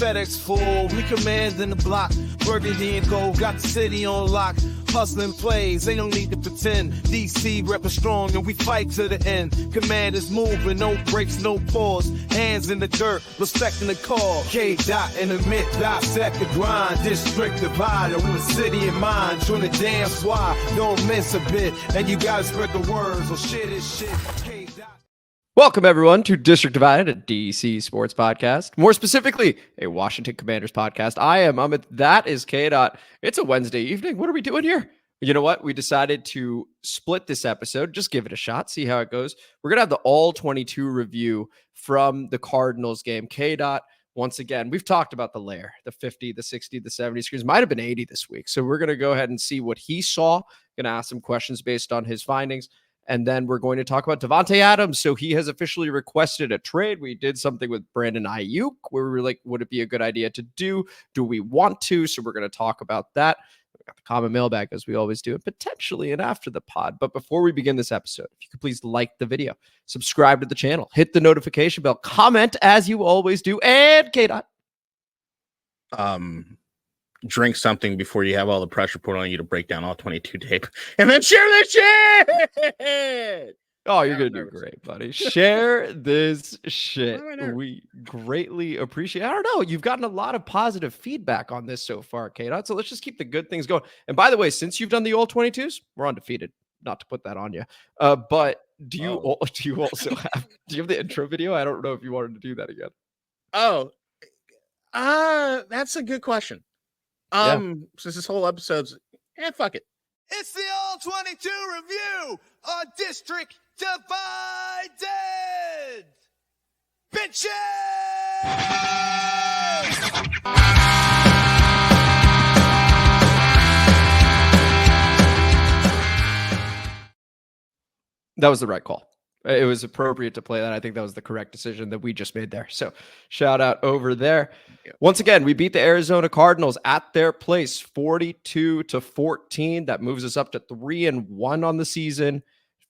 FedEx full, we commanding the block. Burgundy and gold, got the city on lock. Hustling plays, they don't need to pretend. DC reppin' strong and we fight to the end. Command is moving, no breaks, no pause. Hands in the dirt, respecting the call. KDot in the mid, dissect the grind. District divider with a city in mind. Join the damn squad, don't miss a bit. And you gotta spread the words, or shit is shit. KDot. Welcome, everyone, to District Divided, a DC sports podcast. More specifically, a Washington Commanders podcast. I am Amit. That is KDot. It's a Wednesday evening. What are we doing here? You know what? We decided to split this episode. Just give it a shot. See how it goes. We're going to have the All-22 review from the Cardinals game. KDot, once again, we've talked about the layer, the 50, the 60, the 70 screens. Might have been 80 this week. So we're going to go ahead and see what he saw. Going to ask some questions based on his findings. And then we're going to talk about Davante Adams. So he has officially requested a trade. We did something with Brandon Ayuk where we were like, would it be a good idea to do? Do we want to? So we're going to talk about that. We got the common mailbag as we always do, and potentially an after the pod. But before we begin this episode, if you could please like the video, subscribe to the channel, hit the notification bell, comment as you always do, and KDot. Drink something before you have all the pressure put on you to break down all 22 tape, and then share this shit. Oh, you're going to do great, buddy. Share this shit. We greatly appreciate it. I don't know. You've gotten a lot of positive feedback on this so far, KDot. So let's just keep the good things going. And by the way, since you've done the All-22s, we're undefeated. Not to put that on you. But do you also have the intro video? I don't know if you wanted to do that again. That's a good question. Since this whole episode's fuck it. It's the All-22 review on District Divided. Bitches! That was the right call. It was appropriate to play that. I think that was the correct decision that we just made there. So shout out over there. Once again, we beat the Arizona Cardinals at their place 42-14. That moves us up to 3-1 on the season.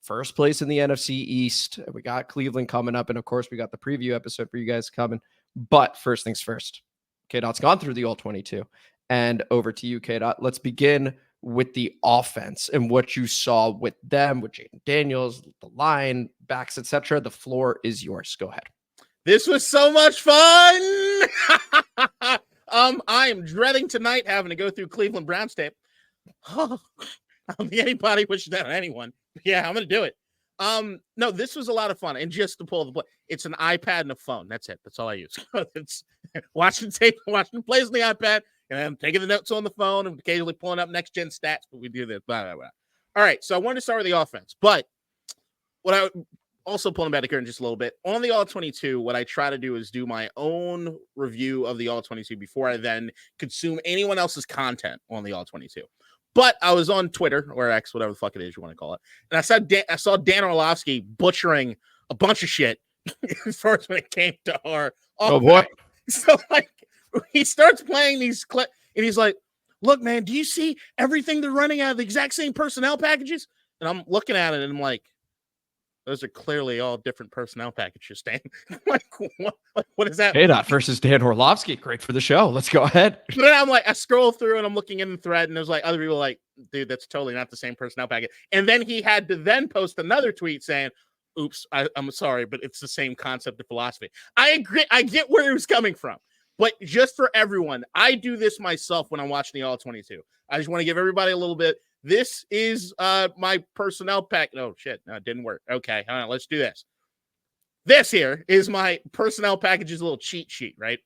First place in the NFC East. We got Cleveland coming up. And of course, we got the preview episode for you guys coming. But first things first, KDot's gone through the All-22. And over to you, KDot. Let's begin with the offense and what you saw with them, with Jayden Daniels, the line, backs, etc. The floor is yours. Go ahead. This was so much fun. I am dreading tonight having to go through Cleveland Browns tape. I don't think anybody wishes that on anyone. Yeah, I'm going to do it. No, this was a lot of fun. And just to pull the play, it's an iPad and a phone. That's it. That's all I use. It's watching tape, watching plays on the iPad, and I'm taking the notes on the phone and occasionally pulling up next gen stats, but we do this. Blah, blah, blah. All right. So I wanted to start with the offense, but what I also pulling back here in just a little bit on the All-22, what I try to do is do my own review of the All-22 before I then consume anyone else's content on the All-22. But I was on Twitter or X, whatever the fuck it is you want to call it. And I saw Dan Orlovsky butchering a bunch of shit as far as when it came to our Oh boy. So like he starts playing these clips and he's like, look, man, do you see everything they're running out of the exact same personnel packages? And I'm looking at it and I'm like, those are clearly all different personnel packages, Dan. Like, what is that? KDot versus Dan Orlovsky. Great for the show. Let's go ahead. But then I'm like, I scroll through and I'm looking in the thread and there's like other people like, dude, that's totally not the same personnel package. And then he had to then post another tweet saying, oops, I'm sorry, but it's the same concept of philosophy. I agree. I get where he was coming from. But just for everyone, I do this myself when I'm watching the All-22. I just want to give everybody a little bit. This is my personnel pack. Oh, shit. No, it didn't work. Okay. All right, let's do this. This here is my personnel package's little cheat sheet, right?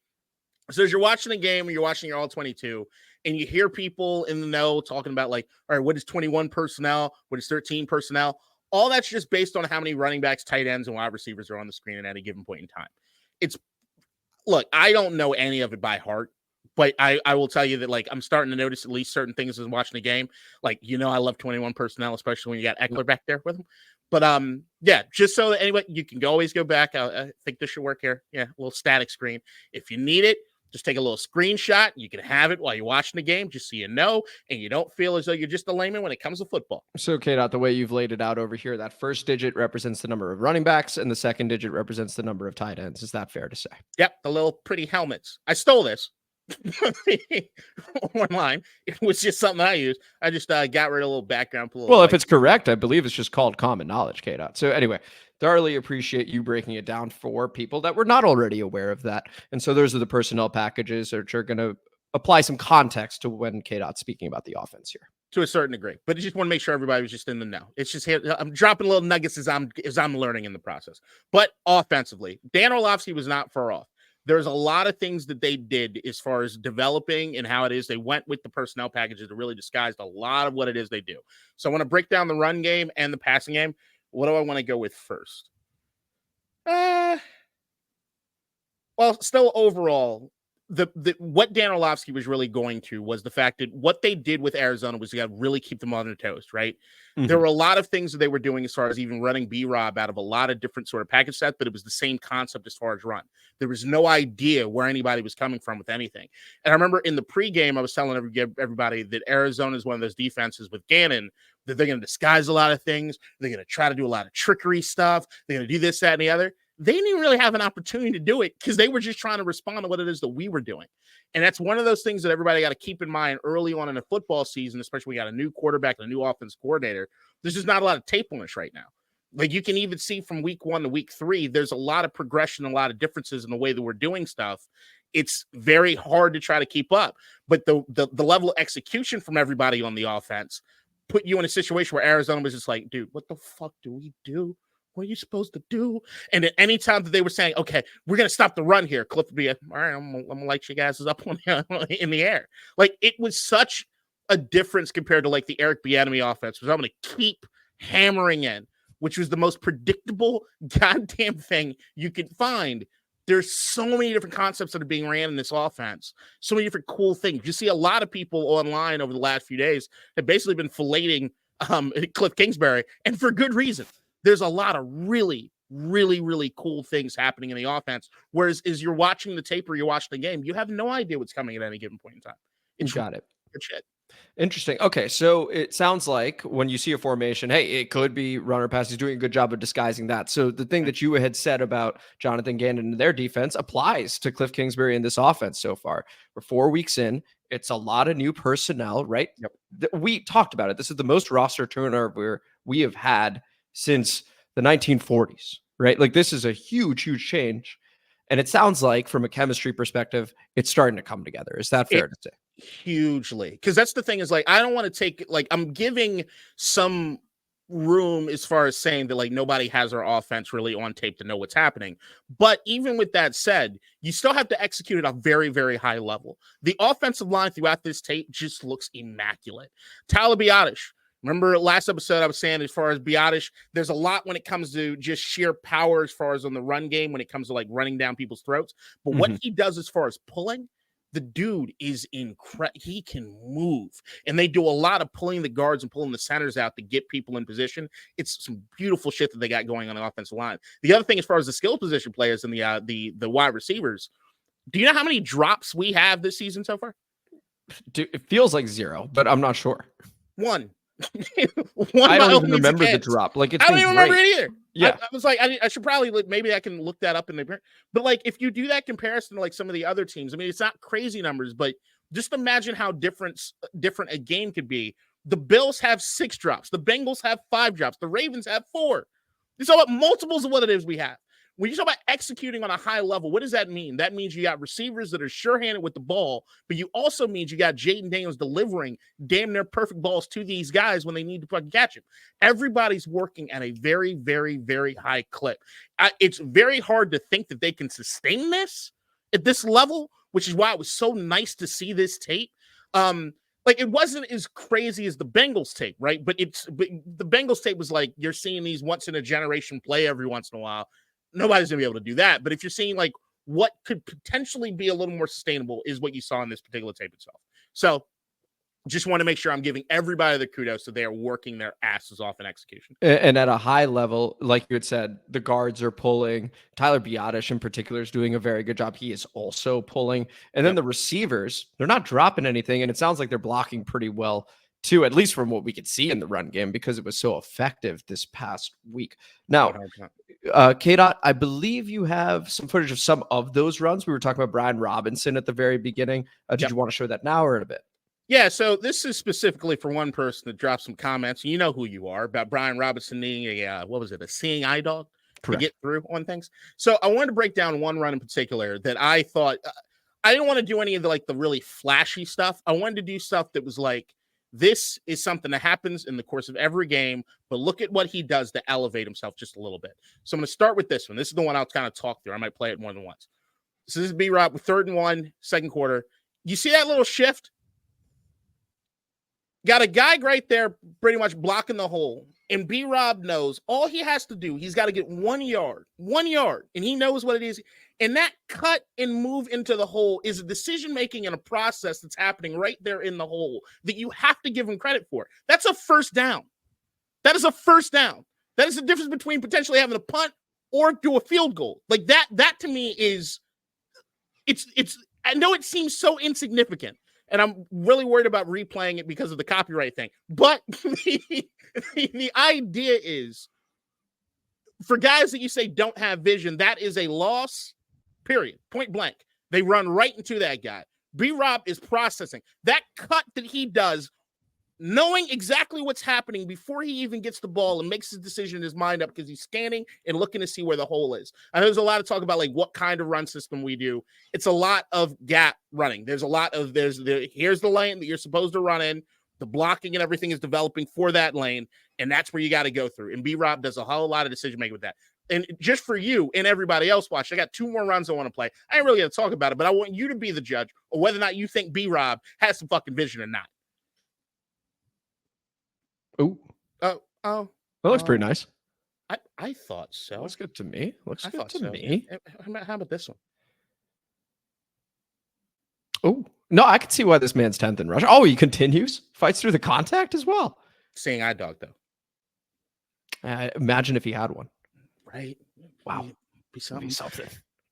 So as you're watching a game or you're watching your All-22 and you hear people in the know talking about like, all right, what is 21 personnel? What is 13 personnel? All that's just based on how many running backs, tight ends, and wide receivers are on the screen at any given point in time. Look, I don't know any of it by heart, but I will tell you that, like, I'm starting to notice at least certain things as I'm watching the game. Like, I love 21 personnel, especially when you got Eckler back there with him. But, yeah, just so that anyway, you can always go back. I think this should work here. Yeah, a little static screen. If you need it, Just take a little screenshot. You can have it while you're watching the game, just so you know, and you don't feel as though you're just a layman when it comes to football. So, KDot, the way you've laid it out over here, that first digit represents the number of running backs, and the second digit represents the number of tight ends. Is that fair to say? Yep, the little pretty helmets. I stole this online. It was just something I used. I just got rid of a little background. Well, if it's correct, I believe it's just called common knowledge, KDot. So anyway, thoroughly appreciate you breaking it down for people that were not already aware of that. And so those are the personnel packages which are going to apply some context to when KDot's speaking about the offense here. To a certain degree, but I just want to make sure everybody was just in the know. It's just I'm dropping little nuggets as I'm learning in the process. But offensively, Dan Orlovsky was not far off. There's a lot of things that they did as far as developing and how it is they went with the personnel packages that really disguised a lot of what it is they do. So I want to break down the run game and the passing game. What do I want to go with first? Well, still overall, what Dan Orlovsky was really going to was the fact that what they did with Arizona was you got to really keep them on their toes, right? Mm-hmm. There were a lot of things that they were doing as far as even running B-Rob out of a lot of different sort of package sets, but it was the same concept as far as run. There was no idea where anybody was coming from with anything. And I remember in the pregame, I was telling everybody that Arizona is one of those defenses with Gannon that they're going to disguise a lot of things. They're going to try to do a lot of trickery stuff. They're going to do this, that, and the other. They didn't even really have an opportunity to do it because they were just trying to respond to what it is that we were doing. And that's one of those things that everybody got to keep in mind early on in a football season, especially when we got a new quarterback and a new offense coordinator. There's just not a lot of tape on us right now. Like you can even see from week 1 to week 3, there's a lot of progression, a lot of differences in the way that we're doing stuff. It's very hard to try to keep up. But the level of execution from everybody on the offense put you in a situation where Arizona was just like, dude, what the fuck do we do? What are you supposed to do? And at any time that they were saying, okay, we're going to stop the run here, Kliff would be like, all right, I'm going to light you guys up in the air. Like, it was such a difference compared to, like, the Eric Biadasz offense, which I'm going to keep hammering in, which was the most predictable goddamn thing you could find. There's so many different concepts that are being ran in this offense. So many different cool things. You see a lot of people online over the last few days have basically been filleting Kliff Kingsbury, and for good reason. There's a lot of really, really, really cool things happening in the offense. Whereas as you're watching the tape or you're watching the game, you have no idea what's coming at any given point in time. It's got it. Good shit. Interesting. Okay, so it sounds like when you see a formation, hey, it could be runner pass. He's doing a good job of disguising that. So the thing that you had said about Jonathan Gannon and their defense applies to Kliff Kingsbury in this offense so far. We're 4 weeks in. It's a lot of new personnel, right? Yep. We talked about it. This is the most roster turnover we have had since the 1940s, right? Like this is a huge, huge change. And it sounds like from a chemistry perspective, it's starting to come together. Is that fair to say? Hugely. Because that's the thing is like, I don't want to take, like, I'm giving some room as far as saying that like nobody has our offense really on tape to know what's happening. But even with that said, you still have to execute at a very, very high level. The offensive line throughout this tape just looks immaculate. Tyler Biadasz. Remember last episode I was saying as far as Biadasz, there's a lot when it comes to just sheer power as far as on the run game, when it comes to like running down people's throats. But what he does as far as pulling, the dude is incredible. He can move. And they do a lot of pulling the guards and pulling the centers out to get people in position. It's some beautiful shit that they got going on the offensive line. The other thing as far as the skill position players and the wide receivers, do you know how many drops we have this season so far? Dude, it feels like 0, but I'm not sure. One. I don't even remember the drop. Like I don't even remember it either. Yeah, I was like, I should probably maybe I can look that up in the. But like, if you do that comparison to like some of the other teams, I mean, it's not crazy numbers, but just imagine how different a game could be. The Bills have 6 drops. The Bengals have 5 drops. The Ravens have 4. It's all about multiples of what it is we have. When you talk about executing on a high level, what does that mean? That means you got receivers that are sure-handed with the ball, but you also means you got Jayden Daniels delivering damn near perfect balls to these guys when they need to fucking catch him. Everybody's working at a very, very, very high clip. It's very hard to think that they can sustain this at this level, which is why it was so nice to see this tape. Like it wasn't as crazy as the Bengals tape, right? But the Bengals tape was like you're seeing these once in a generation play every once in a while. Nobody's going to be able to do that. But if you're seeing like what could potentially be a little more sustainable is what you saw in this particular tape itself. So Just want to make sure I'm giving everybody the kudos that they are working their asses off in execution. And at a high level, like you had said, the guards are pulling. Tyler Biadasz in particular is doing a very good job. He is also pulling. And then the receivers, they're not dropping anything. And it sounds like they're blocking pretty well too, at least from what we could see in the run game, because it was so effective this past week. Now, KDot, I believe you have some footage of some of those runs. We were talking about Brian Robinson at the very beginning. Did you want to show that now or in a bit? Yeah, so this is specifically for one person that dropped some comments. You know who you are about Brian Robinson being a seeing eye dog to get through on things. So I wanted to break down one run in particular that I thought I didn't want to do any of the really flashy stuff. I wanted to do stuff that was like, this is something that happens in the course of every game, but look at what he does to elevate himself just a little bit. So I'm going to start with this one. This is the one I'll kind of talk through. I might play it more than once. So this is B-Rob with 3rd and 1, second quarter. You see that little shift? Got a guy right there pretty much blocking the hole. And B-Rob knows all he has to do, he's got to get 1 yard, and he knows what it is. And that cut and move into the hole is a decision-making and a process that's happening right there in the hole that you have to give him credit for. That's a first down. That is a first down. That is the difference between potentially having a punt or do a field goal. Like that to me is, it's, I know it seems so insignificant, and I'm really worried about replaying it because of the copyright thing. But the idea is, for guys that you say don't have vision, that is a loss, period, point blank. They run right into that guy. B-Rob is processing. That cut that he does, knowing exactly what's happening before he even gets the ball and makes his decision in his mind up because he's scanning and looking to see where the hole is. I know there's a lot of talk about like what kind of run system we do. It's a lot of gap running. There's a lot of here's the lane that you're supposed to run in. The blocking and everything is developing for that lane, and that's where you got to go through. And B-Rob does a whole lot of decision making with that. And just for you and everybody else watching, I got 2 more runs I want to play. I ain't really going to talk about it, but I want you to be the judge of whether or not you think B-Rob has some fucking vision or not. Oh, that looks pretty nice. I thought so. Looks good to me. Looks good to so. me. How about this one? Oh, no, I can see why this man's 10th in rush. Oh, he continues, fights through the contact as well. Seeing eye dog though. Imagine if he had one. Right. Wow. Be something.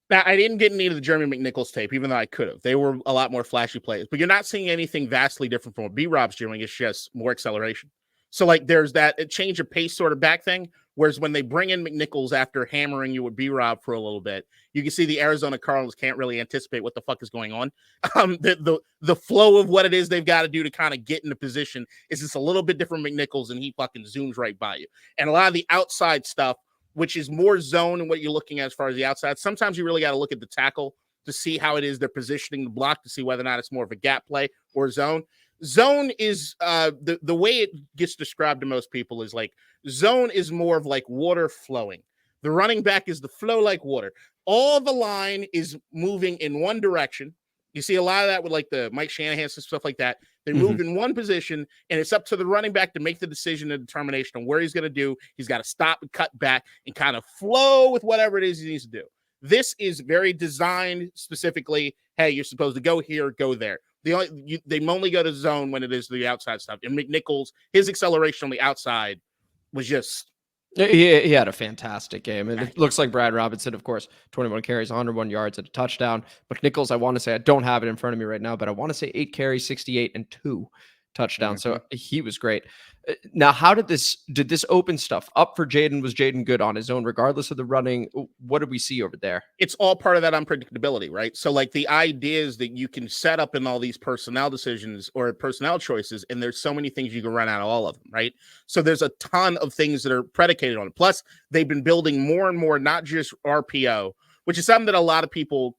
Now, I didn't get any of the Jeremy McNichols tape, even though I could have. They were a lot more flashy plays, but you're not seeing anything vastly different from what B-Rob's doing. It's just more acceleration. So like there's that change of pace sort of back thing. Whereas when they bring in McNichols after hammering you with B-Rob for a little bit, you can see the Arizona Cardinals can't really anticipate what the fuck is going on. The flow of what it is they've got to do to kind of get into position is just a little bit different McNichols, and he fucking zooms right by you. And a lot of the outside stuff, which is more zone and what you're looking at as far as the outside, sometimes you really got to look at the tackle to see how it is they're positioning the block to see whether or not it's more of a gap play or zone. Zone is the way it gets described to most people is like zone is more of like water flowing. The running back is the flow like water. All the line is moving in one direction. You see a lot of that with like the Mike Shanahan stuff like that. They move in one position, and it's up to the running back to make the decision and determination on where he's going to do. He's got to stop and cut back and kind of flow with whatever it is he needs to do. This is very designed specifically. Hey, you're supposed to go here, go there. They only go to zone when it is the outside stuff. And McNichols, his acceleration on the outside was just. He had a fantastic game. And it looks like Brad Robinson, of course, 21 carries, 101 yards at a touchdown. McNichols, I want to say, I don't have it in front of me right now, but I want to say 8 carries, 68 and 2 touchdowns. So he was great. Now, how did this open stuff up for Jayden? Was Jayden good on his own, regardless of the running? What did we see over there? It's all part of that unpredictability, right? So like the idea is that you can set up in all these personnel decisions or personnel choices, and there's so many things you can run out of all of them, right? So there's a ton of things that are predicated on it. Plus, they've been building more and more, not just RPO, which is something that a lot of people.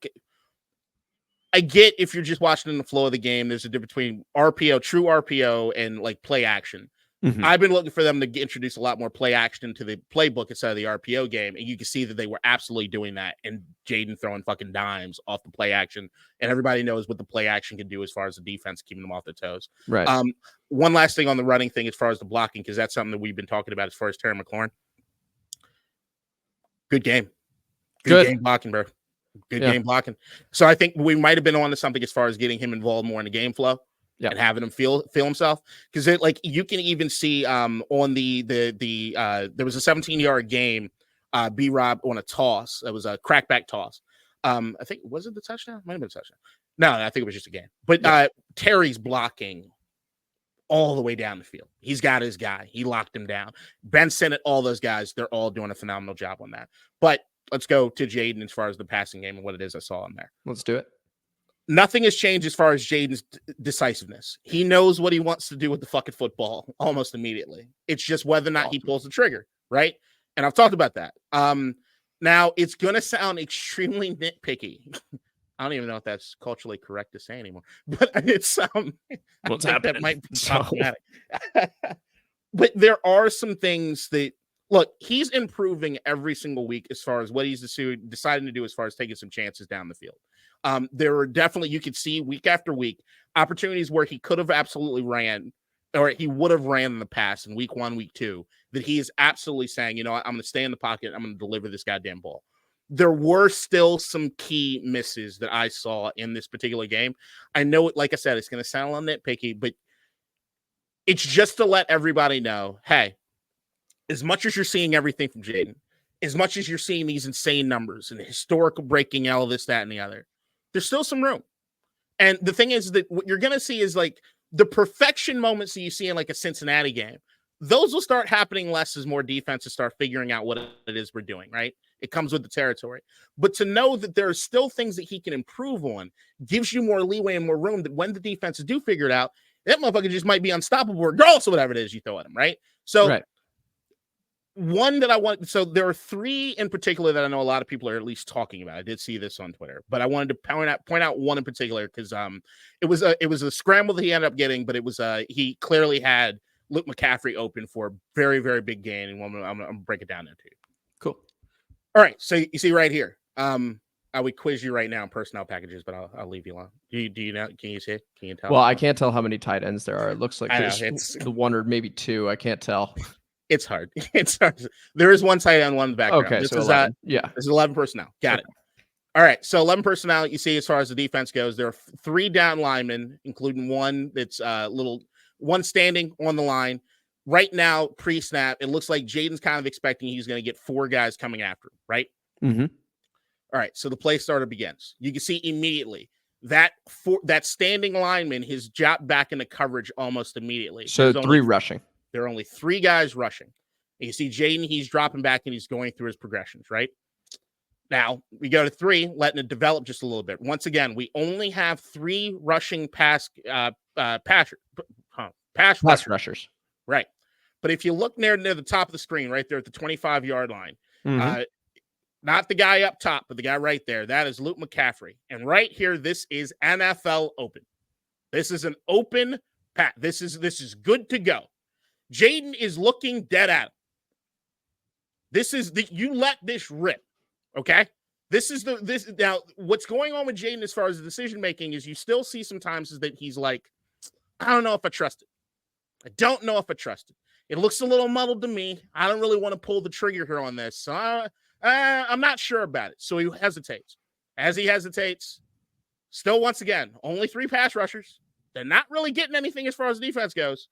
I get if you're just watching in the flow of the game, there's a difference between RPO, true RPO, and like play action. I've been looking for them to introduce a lot more play action into the playbook instead of the RPO game, and you can see that they were absolutely doing that. And Jayden throwing fucking dimes off the play action, and everybody knows what the play action can do as far as the defense keeping them off their toes. Right. One last thing on the running thing as far as the blocking, because that's something that we've been talking about as far as Terry McLaurin. Good game. Good game blocking, bro. Good game blocking. So I think we might have been on to something as far as getting him involved more in the game flow. and having him feel himself. Because like you can even see on the there was a 17-yard game, B-Rob on a toss. It was a crackback toss. I think, was it the touchdown? Might have been a touchdown. No, I think it was just a game. But Terry's blocking all the way down the field. He's got his guy. He locked him down. Ben Sinnott, all those guys, they're all doing a phenomenal job on that. But let's go to Jayden as far as the passing game and what it is I saw in there. Let's do it. Nothing has changed as far as Jayden's decisiveness. He knows what he wants to do with the fucking football almost immediately. It's just whether or not he pulls the trigger, right? And I've talked about that. Now, it's going to sound extremely nitpicky. I don't even know if that's culturally correct to say anymore, but it's what's happening? That might be problematic. But there are some things that look. He's improving every single week as far as what he's deciding to do as far as taking some chances down the field. There are definitely, you could see week after week opportunities where he could have absolutely ran, or he would have ran in the past in week 1, week 2. That he is absolutely saying, you know, I'm going to stay in the pocket. I'm going to deliver this goddamn ball. There were still some key misses that I saw in this particular game. I know it, like I said, it's going to sound a little nitpicky, but it's just to let everybody know, hey, as much as you're seeing everything from Jayden, as much as you're seeing these insane numbers and historical breaking, all this, that, and the other, there's still some room. And the thing is that what you're going to see is like the perfection moments that you see in like a Cincinnati game. Those will start happening less as more defenses start figuring out what it is we're doing, right? It comes with the territory. But to know that there are still things that he can improve on gives you more leeway and more room that when the defenses do figure it out, that motherfucker just might be unstoppable regardless of whatever it is you throw at him, right? So one that I want, so there are 3 in particular that I know a lot of people are at least talking about. I did see this on Twitter, but I wanted to point out one in particular because it was a scramble that he ended up getting, but it was he clearly had Luke McCaffrey open for a very, very big gain, and I'm gonna break it down into you. Cool. All right, so you see right here. I would quiz you right now in personnel packages, but I'll leave you alone. Do you know? Can you see it? Can you tell? Well, I can't tell how many tight ends there are. It looks like there's the 1 or maybe 2. I can't tell. It's hard. It's hard. There is 1 tight end, 1 in the background. Okay, this so is 11. This is 11 personnel. Got it. All right, so 11 personnel. You see, as far as the defense goes, there are 3 down linemen, including one that's one standing on the line. Right now, pre-snap, it looks like Jayden's kind of expecting he's going to get 4 guys coming after him, right? Mm-hmm. All right, so the play starter begins. You can see immediately that standing lineman has dropped back into coverage almost immediately. So 3 rushing. There are only 3 guys rushing. And you see Jayden, he's dropping back and he's going through his progressions, right? Now, we go to 3, letting it develop just a little bit. Once again, we only have 3 rushing pass rushers. Right. But if you look near the top of the screen, right there at the 25-yard line, not the guy up top, but the guy right there, that is Luke McCaffrey. And right here, this is NFL open. This is an open pat. This is good to go. Jayden is looking dead at him. You let this rip. Okay. Now what's going on with Jayden as far as the decision making is you still see sometimes is that he's like, I don't know if I trust it. I don't know if I trust it. It looks a little muddled to me. I don't really want to pull the trigger here on this. So I'm not sure about it. So he hesitates. As he hesitates, still once again, only 3 pass rushers. They're not really getting anything as far as defense goes.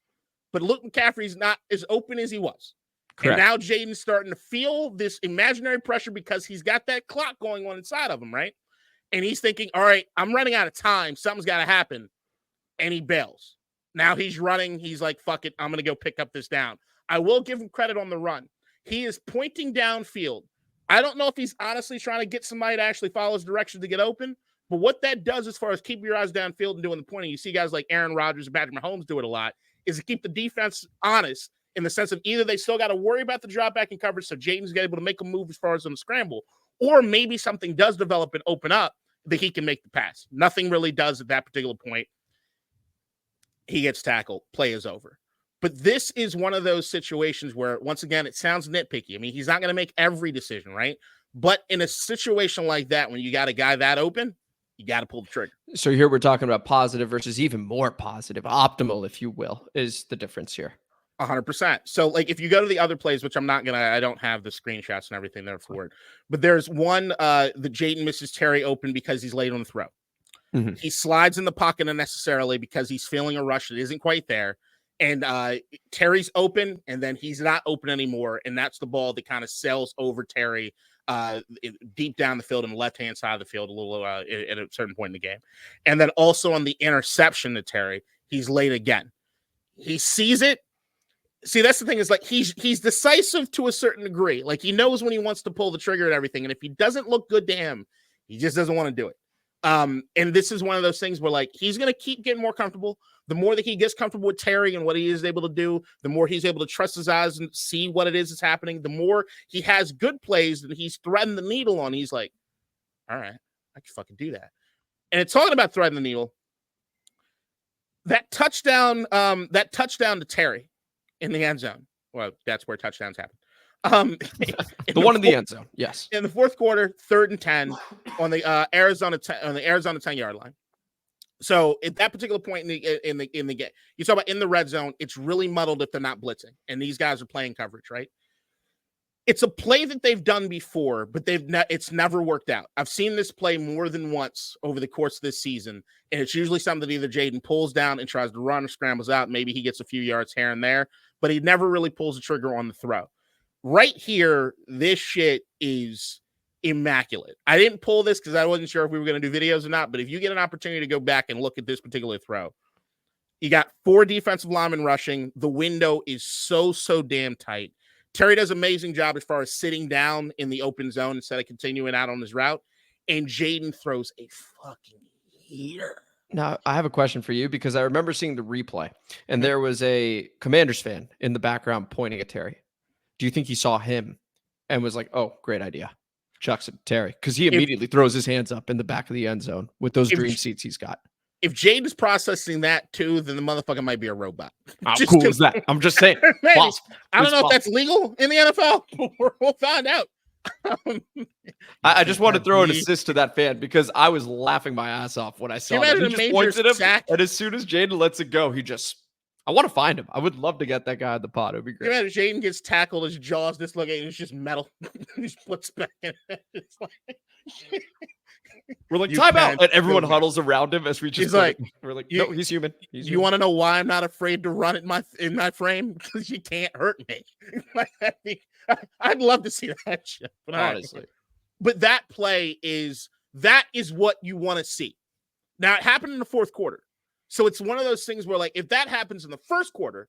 But Luke McCaffrey's not as open as he was. Correct. And now Jayden's starting to feel this imaginary pressure because he's got that clock going on inside of him, right? And he's thinking, all right, I'm running out of time. Something's got to happen. And he bails. Now he's running. He's like, fuck it. I'm going to go pick up this down. I will give him credit on the run. He is pointing downfield. I don't know if he's honestly trying to get somebody to actually follow his direction to get open. But what that does as far as keeping your eyes downfield and doing the pointing, you see guys like Aaron Rodgers and Patrick Mahomes do it a lot, is to keep the defense honest in the sense of either they still got to worry about the drop back in coverage so Jayden's able to make a move as far as on the scramble, or maybe something does develop and open up that he can make the pass. Nothing really does at that particular point. He gets tackled. Play is over. But this is one of those situations where, once again, it sounds nitpicky. I mean, he's not going to make every decision, right? But in a situation like that, when you got a guy that open, you got to pull the trigger. So here we're talking about positive versus even more positive, optimal, if you will, is the difference here. 100%. So, like, if you go to the other plays, which I don't have the screenshots and everything there for it, but there's one that Jayden misses Terry open because he's late on the throw. Mhm. He slides in the pocket unnecessarily because he's feeling a rush that isn't quite there. And Terry's open, and then he's not open anymore. And that's the ball that kind of sails over Terry deep down the field on the left-hand side of the field a little at a certain point in the game. And then also on the interception to Terry, he's late again. He sees it. See, that's the thing is like he's decisive to a certain degree. Like he knows when he wants to pull the trigger and everything. And if he doesn't look good to him, he just doesn't want to do it. And this is one of those things where like he's going to keep getting more comfortable. The more that he gets comfortable with Terry and what he is able to do, the more he's able to trust his eyes and see what it is that's happening. The more he has good plays and he's threading the needle on, he's like, all right, I can fucking do that. And it's talking about threading the needle. That touchdown to Terry in the end zone. Well, that's where touchdowns happen. The one in the end zone. Yes. In the fourth quarter, 3rd and 10 on the Arizona 10-yard line. So at that particular point in the game, you talk about in the red zone, it's really muddled if they're not blitzing, and these guys are playing coverage, right? It's a play that they've done before, but it's never worked out. I've seen this play more than once over the course of this season, and it's usually something that either Jayden pulls down and tries to run or scrambles out. Maybe he gets a few yards here and there, but he never really pulls the trigger on the throw. Right here, this shit is immaculate. I didn't pull this because I wasn't sure if we were going to do videos or not, but if you get an opportunity to go back and look at this particular throw, you got 4 defensive linemen rushing. The window is so damn tight. Terry does an amazing job as far as sitting down in the open zone instead of continuing out on his route, and Jayden throws a fucking heater. Now, I have a question for you because I remember seeing the replay, and there was a Commanders fan in the background pointing at Terry. Do you think he saw him and was like, oh, great idea? Chucks it to Terry, because he immediately throws his hands up in the back of the end zone with those dream seats he's got. If Jayden's processing that too, then the motherfucker might be a robot. How cool is that? I'm just saying. I don't know if that's legal in the NFL. We'll find out. I just want to throw an assist to that fan because I was laughing my ass off when I saw that. He just points at him, and as soon as Jayden lets it go, I want to find him. I would love to get that guy in the pot. It would be great. Imagine Jayden gets tackled, his jaws dislocated, it's just metal. He splits back in. It's like we're like, time out. And everyone huddles around him as we just we're like, no, he's human. You want to know why I'm not afraid to run it in my frame? Because you can't hurt me. I'd love to see that shit. But honestly. But that play is what you want to see. Now it happened in the fourth quarter. So it's one of those things where, like, if that happens in the first quarter,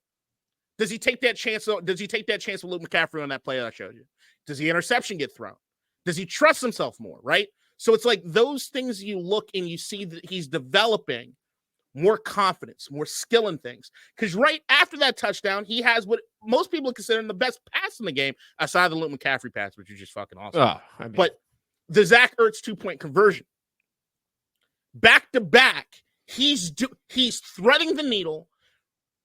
does he take that chance? Does he take that chance with Luke McCaffrey on that play that I showed you? Does the interception get thrown? Does he trust himself more? Right. So it's like those things you look and you see that he's developing more confidence, more skill in things. Because right after that touchdown, he has what most people consider the best pass in the game, aside the Luke McCaffrey pass, which is just fucking awesome. But the Zach Ertz 2-point conversion, back to back. He's threading the needle,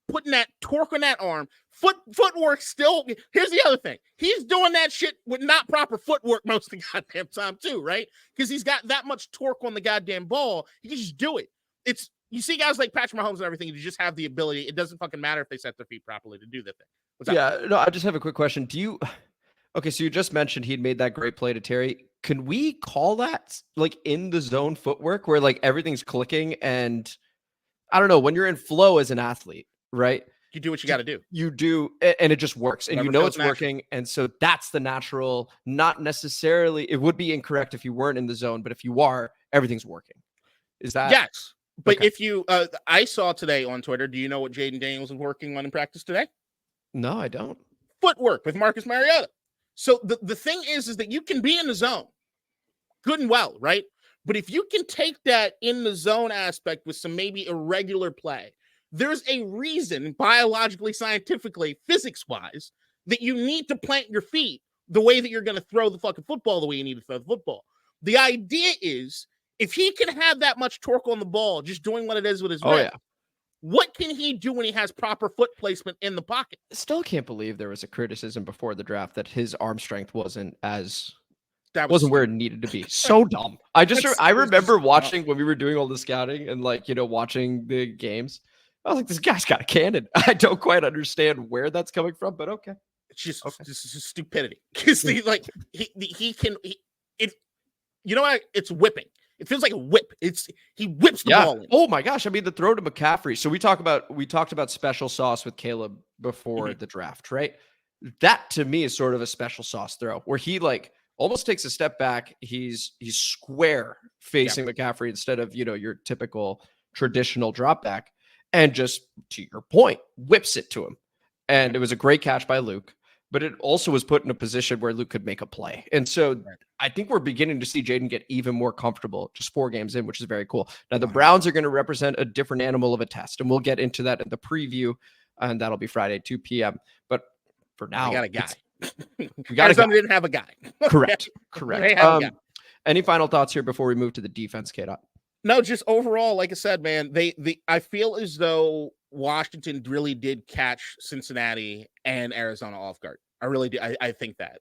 putting that torque on that arm. Footwork still. Here's the other thing. He's doing that shit with not proper footwork most of the goddamn time too, right? Because he's got that much torque on the goddamn ball. He can just do it. You see guys like Patrick Mahomes and everything, you just have the ability. It doesn't fucking matter if they set their feet properly to do that thing. No, I just have a quick question. Okay, so you just mentioned he'd made that great play to Terry. Can we call that like in the zone footwork where like everything's clicking and I don't know, when you're in flow as an athlete, right? You do what you got to do. You do, and it just works, and you know it's working. And so that's the natural, not necessarily, it would be incorrect if you weren't in the zone, but if you are, everything's working. Is that? Yes. But if you, I saw today on Twitter, do you know what Jayden Daniels is working on in practice today? No, I don't. Footwork with Marcus Mariota. So the thing is that you can be in the zone good and well, right? But if you can take that in the zone aspect with some maybe irregular play, there's a reason biologically, scientifically, physics-wise, that you need to plant your feet the way that you're going to throw the fucking football the way you need to throw the football. The idea is if he can have that much torque on the ball, just doing what it is with his wrist, what can he do when he has proper foot placement in the pocket? Still can't believe there was a criticism before the draft that his arm strength wasn't where it needed to be. So dumb. I remember watching when we were doing all the scouting and watching the games. I was like, this guy's got a cannon. I don't quite understand where that's coming from, but okay. It's just stupidity. Because he can. You know what? It's whipping. It feels like a whip. He whips the ball in. Oh my gosh. I mean, the throw to McCaffrey. So we talked about special sauce with Caleb before the draft, right? That to me is sort of a special sauce throw where he like almost takes a step back. He's square facing McCaffrey instead of, your typical traditional drop back, and just to your point, whips it to him. And it was a great catch by Luke, but it also was put in a position where Luke could make a play. And so I think we're beginning to see Jayden get even more comfortable just 4 games in, which is very cool. Now, the Browns are going to represent a different animal of a test, and we'll get into that in the preview, and that'll be Friday, 2 p.m. But for now, we got a guy. Arizona didn't have a guy. Correct. Any final thoughts here before we move to the defense, KDot? No, just overall, like I said, man, I feel as though Washington really did catch Cincinnati and Arizona off guard. I really do. I think that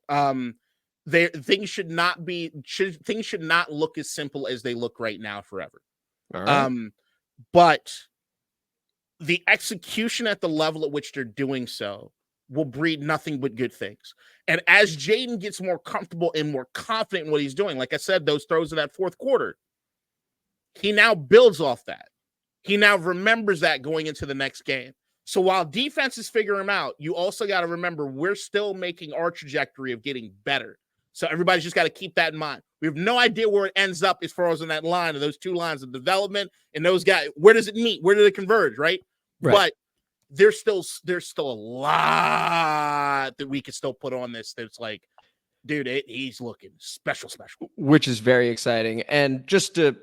things should not look as simple as they look right now forever. All right. But the execution at the level at which they're doing so will breed nothing but good things. And as Jayden gets more comfortable and more confident in what he's doing, like I said, those throws in that fourth quarter, he now builds off that. He now remembers that going into the next game. So while defenses figure him out, you also got to remember we're still making our trajectory of getting better. So everybody's just got to keep that in mind. We have no idea where it ends up as far as in that line of those 2 lines of development and those guys. Where does it meet? Where do they converge? Right. But there's still a lot that we could still put on this. That's like, dude, he's looking special, which is very exciting. And just to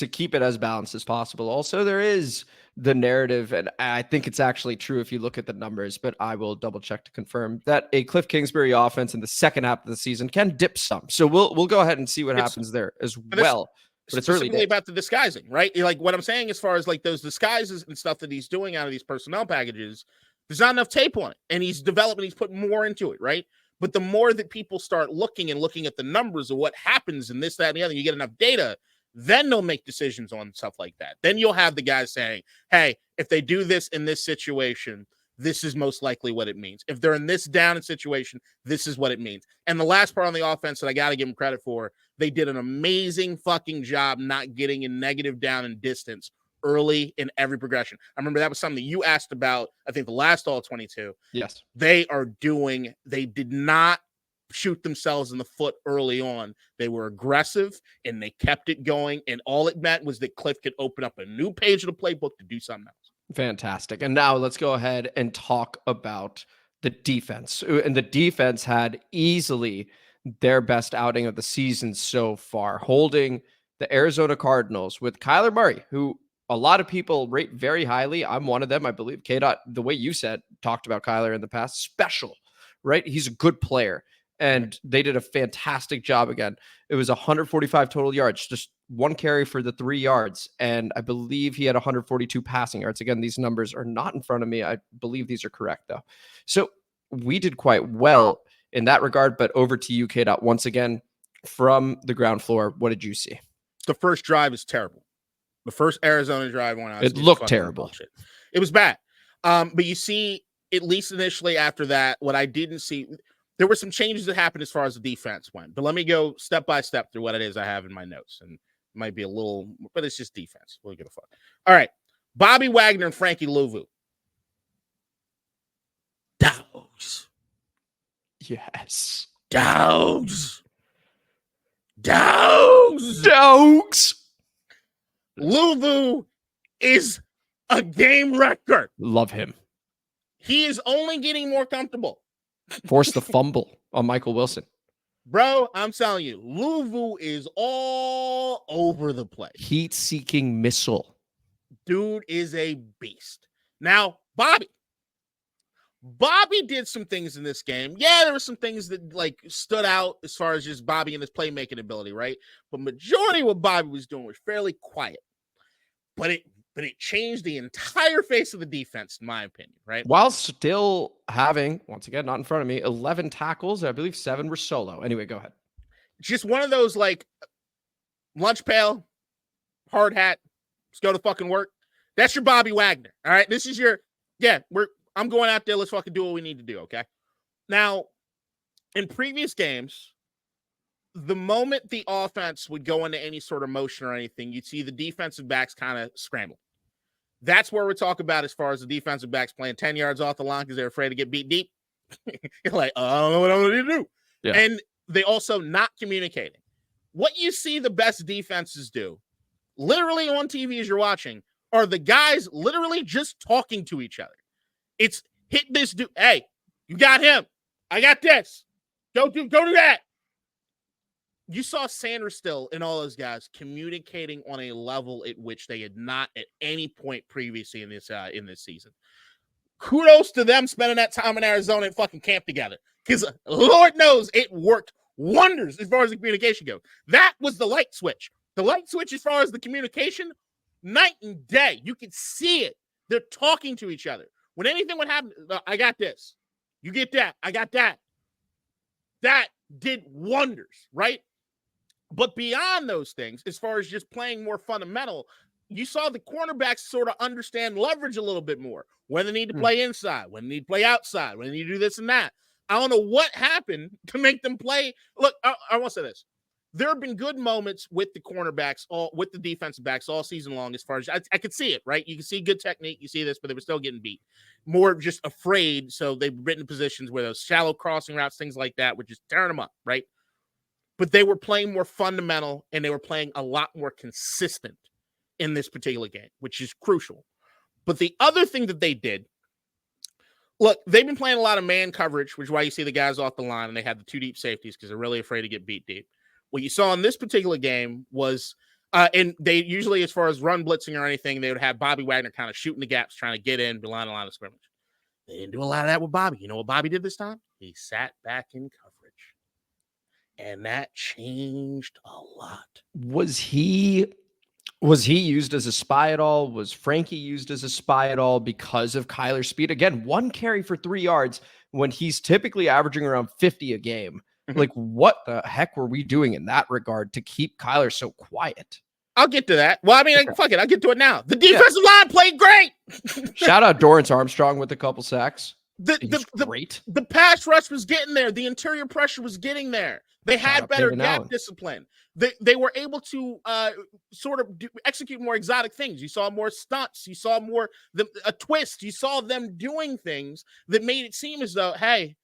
keep it as balanced as possible. Also, there is the narrative, and I think it's actually true if you look at the numbers, but I will double check to confirm that a Kliff Kingsbury offense in the second half of the season can dip some. So we'll go ahead and see what happens there as well. But it's early days. About the disguising, right? Like what I'm saying as far as like those disguises and stuff that he's doing out of these personnel packages, there's not enough tape on it, and he's developing, he's putting more into it, right? But the more that people start looking at the numbers of what happens in this, that, and the other, you get enough data, then they'll make decisions on stuff like that. Then you'll have the guys saying, hey, if they do this in this situation, this is most likely what it means. If they're in this down situation, this is what it means. And the last part on the offense that I got to give them credit for, they did an amazing fucking job not getting in negative down and distance early in every progression. I remember that was something that you asked about, I think the last All-22. Yes. They did not shoot themselves in the foot early on. They were aggressive and they kept it going. And all it meant was that Kliff could open up a new page of the playbook to do something else. Fantastic. And now let's go ahead and talk about the defense. And the defense had easily their best outing of the season so far, holding the Arizona Cardinals with Kyler Murray, who a lot of people rate very highly. I'm one of them. I believe KDot, the way you talked about Kyler in the past, special, right? He's a good player. And they did a fantastic job again. It was 145 total yards, just 1 carry for the 3 yards. And I believe he had 142 passing yards. Again, these numbers are not in front of me. I believe these are correct, though. So we did quite well in that regard. But over to you, KDot, once again, from the ground floor, what did you see? The first drive is terrible. The first Arizona drive went out. It looked terrible. Bullshit. It was bad. But you see, at least initially after that, what I didn't see, there were some changes that happened as far as the defense went. But let me go step by step through what it is I have in my notes. And it might be a little, but it's just defense. We'll give a fuck. All right. Bobby Wagner and Frankie Louvu. Dogs. Yes. Dogs. Dogs. Dogs. Louvu is a game wrecker. Love him. He is only getting more comfortable. Forced the fumble on Michael Wilson. Bro, I'm telling you, Louvu is all over the place. Heat-seeking missile. Dude is a beast. Now, Bobby did some things in this game. Yeah, there were some things that like stood out as far as just Bobby and his playmaking ability, right? But majority of what Bobby was doing was fairly quiet. But it changed the entire face of the defense, in my opinion, right? While still having, once again, not in front of me, 11 tackles. I believe 7 were solo. Anyway, go ahead. Just one of those like lunch pail, hard hat, let's go to fucking work. That's your Bobby Wagner. All right. This is your, I'm going out there. Let's fucking do what we need to do. Okay. Now, in previous games, the moment the offense would go into any sort of motion or anything, you'd see the defensive backs kind of scramble. That's where we're talking about as far as the defensive backs playing 10 yards off the line because they're afraid to get beat deep. You're like, I don't know what I'm going to do. Yeah. And they also not communicating. What you see the best defenses do, literally on TV as you're watching, are the guys literally just talking to each other. It's hit this dude. Hey, you got him. I got this. Go do that. You saw Sanders still and all those guys communicating on a level at which they had not at any point previously in this season. Kudos to them spending that time in Arizona and fucking camp together, because Lord knows it worked wonders as far as the communication goes. That was the light switch. The light switch as far as the communication, night and day. You could see it. They're talking to each other. When anything would happen, I got this. You get that. I got that. That did wonders, right? But beyond those things, as far as just playing more fundamental, you saw the cornerbacks sort of understand leverage a little bit more. When they need to play inside, when they need to play outside, when they need to do this and that. I don't know what happened to make them play. Look, I want to say this. There have been good moments with the cornerbacks, with the defensive backs all season long, as far as I could see it, right? You can see good technique. You see this, but they were still getting beat. More just afraid, so they've written positions where those shallow crossing routes, things like that, would just tearing them up, right? But they were playing more fundamental, and they were playing a lot more consistent in this particular game, which is crucial. But the other thing that they did, look, they've been playing a lot of man coverage, which is why you see the guys off the line, and they have the two deep safeties because they're really afraid to get beat deep. What you saw in this particular game was, and they usually, as far as run blitzing or anything, they would have Bobby Wagner kind of shooting the gaps, trying to get in behind the line of scrimmage. They didn't do a lot of that with Bobby. You know what Bobby did this time? He sat back in coverage. And that changed a lot. Was he used as a spy at all? Was Frankie used as a spy at all because of Kyler's speed? Again, 1 carry for 3 yards when he's typically averaging around 50 a game. Mm-hmm. Like, what the heck were we doing in that regard to keep Kyler so quiet? I'll get to that. Well, I mean, fuck it. I'll get to it now. The defensive line played great. Shout out Dorrance Armstrong with a couple sacks. The pass rush was getting there. The interior pressure was getting there. They had better gap discipline. They were able to sort of execute more exotic things. You saw more stunts. You saw more a twist. You saw them doing things that made it seem as though, hey,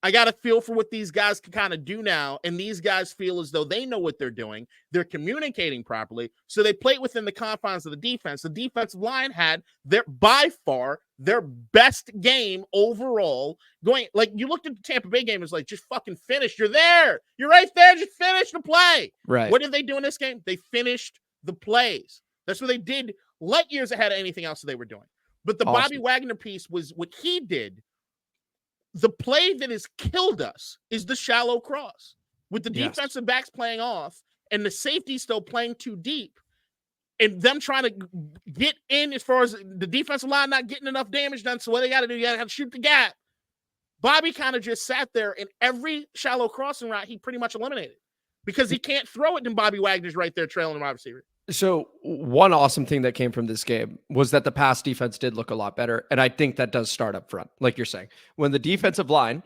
I got a feel for what these guys can kind of do now. And these guys feel as though they know what they're doing. They're communicating properly. So they played within the confines of the defense. The defensive line had by far their best game overall going. Like, you looked at the Tampa Bay game, it's like, just fucking finish. You're there. You're right there. Just finish the play. Right. What did they do in this game? They finished the plays. That's what they did light years ahead of anything else that they were doing. But the Bobby Wagner piece was what he did. The play that has killed us is the shallow cross with the defensive backs playing off and the safety still playing too deep and them trying to get in as far as the defensive line not getting enough damage done. So what they got to do, you got to shoot the gap. Bobby kind of just sat there, and every shallow crossing route he pretty much eliminated because he can't throw it, and Bobby Wagner's right there trailing the wide receiver. So one awesome thing that came from this game was that the pass defense did look a lot better. And I think that does start up front, like you're saying. When the defensive line,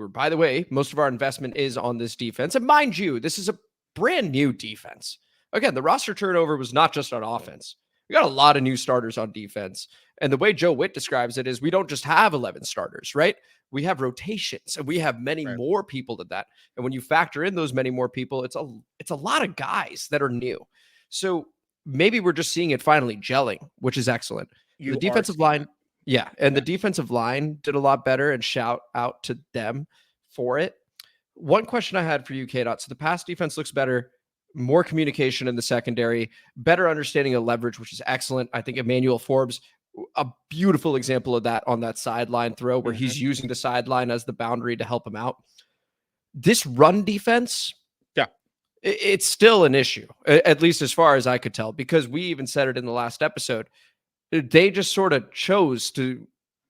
by the way, most of our investment is on this defense. And mind you, this is a brand new defense. Again, the roster turnover was not just on offense. We got a lot of new starters on defense. And the way Joe Witt describes it is we don't just have 11 starters, right? We have rotations, and we have many more people than that. And when you factor in those many more people, it's a lot of guys that are new. So maybe we're just seeing it finally gelling, which is excellent. The defensive line, the defensive line did a lot better, and shout out to them for it. One question I had for you, KDot. So the pass defense looks better, more communication in the secondary, better understanding of leverage, which is excellent. I think Emmanuel Forbes, a beautiful example of that on that sideline throw where he's using the sideline as the boundary to help him out. This run defense, it's still an issue, at least as far as I could tell, because we even said it in the last episode. They just sort of chose to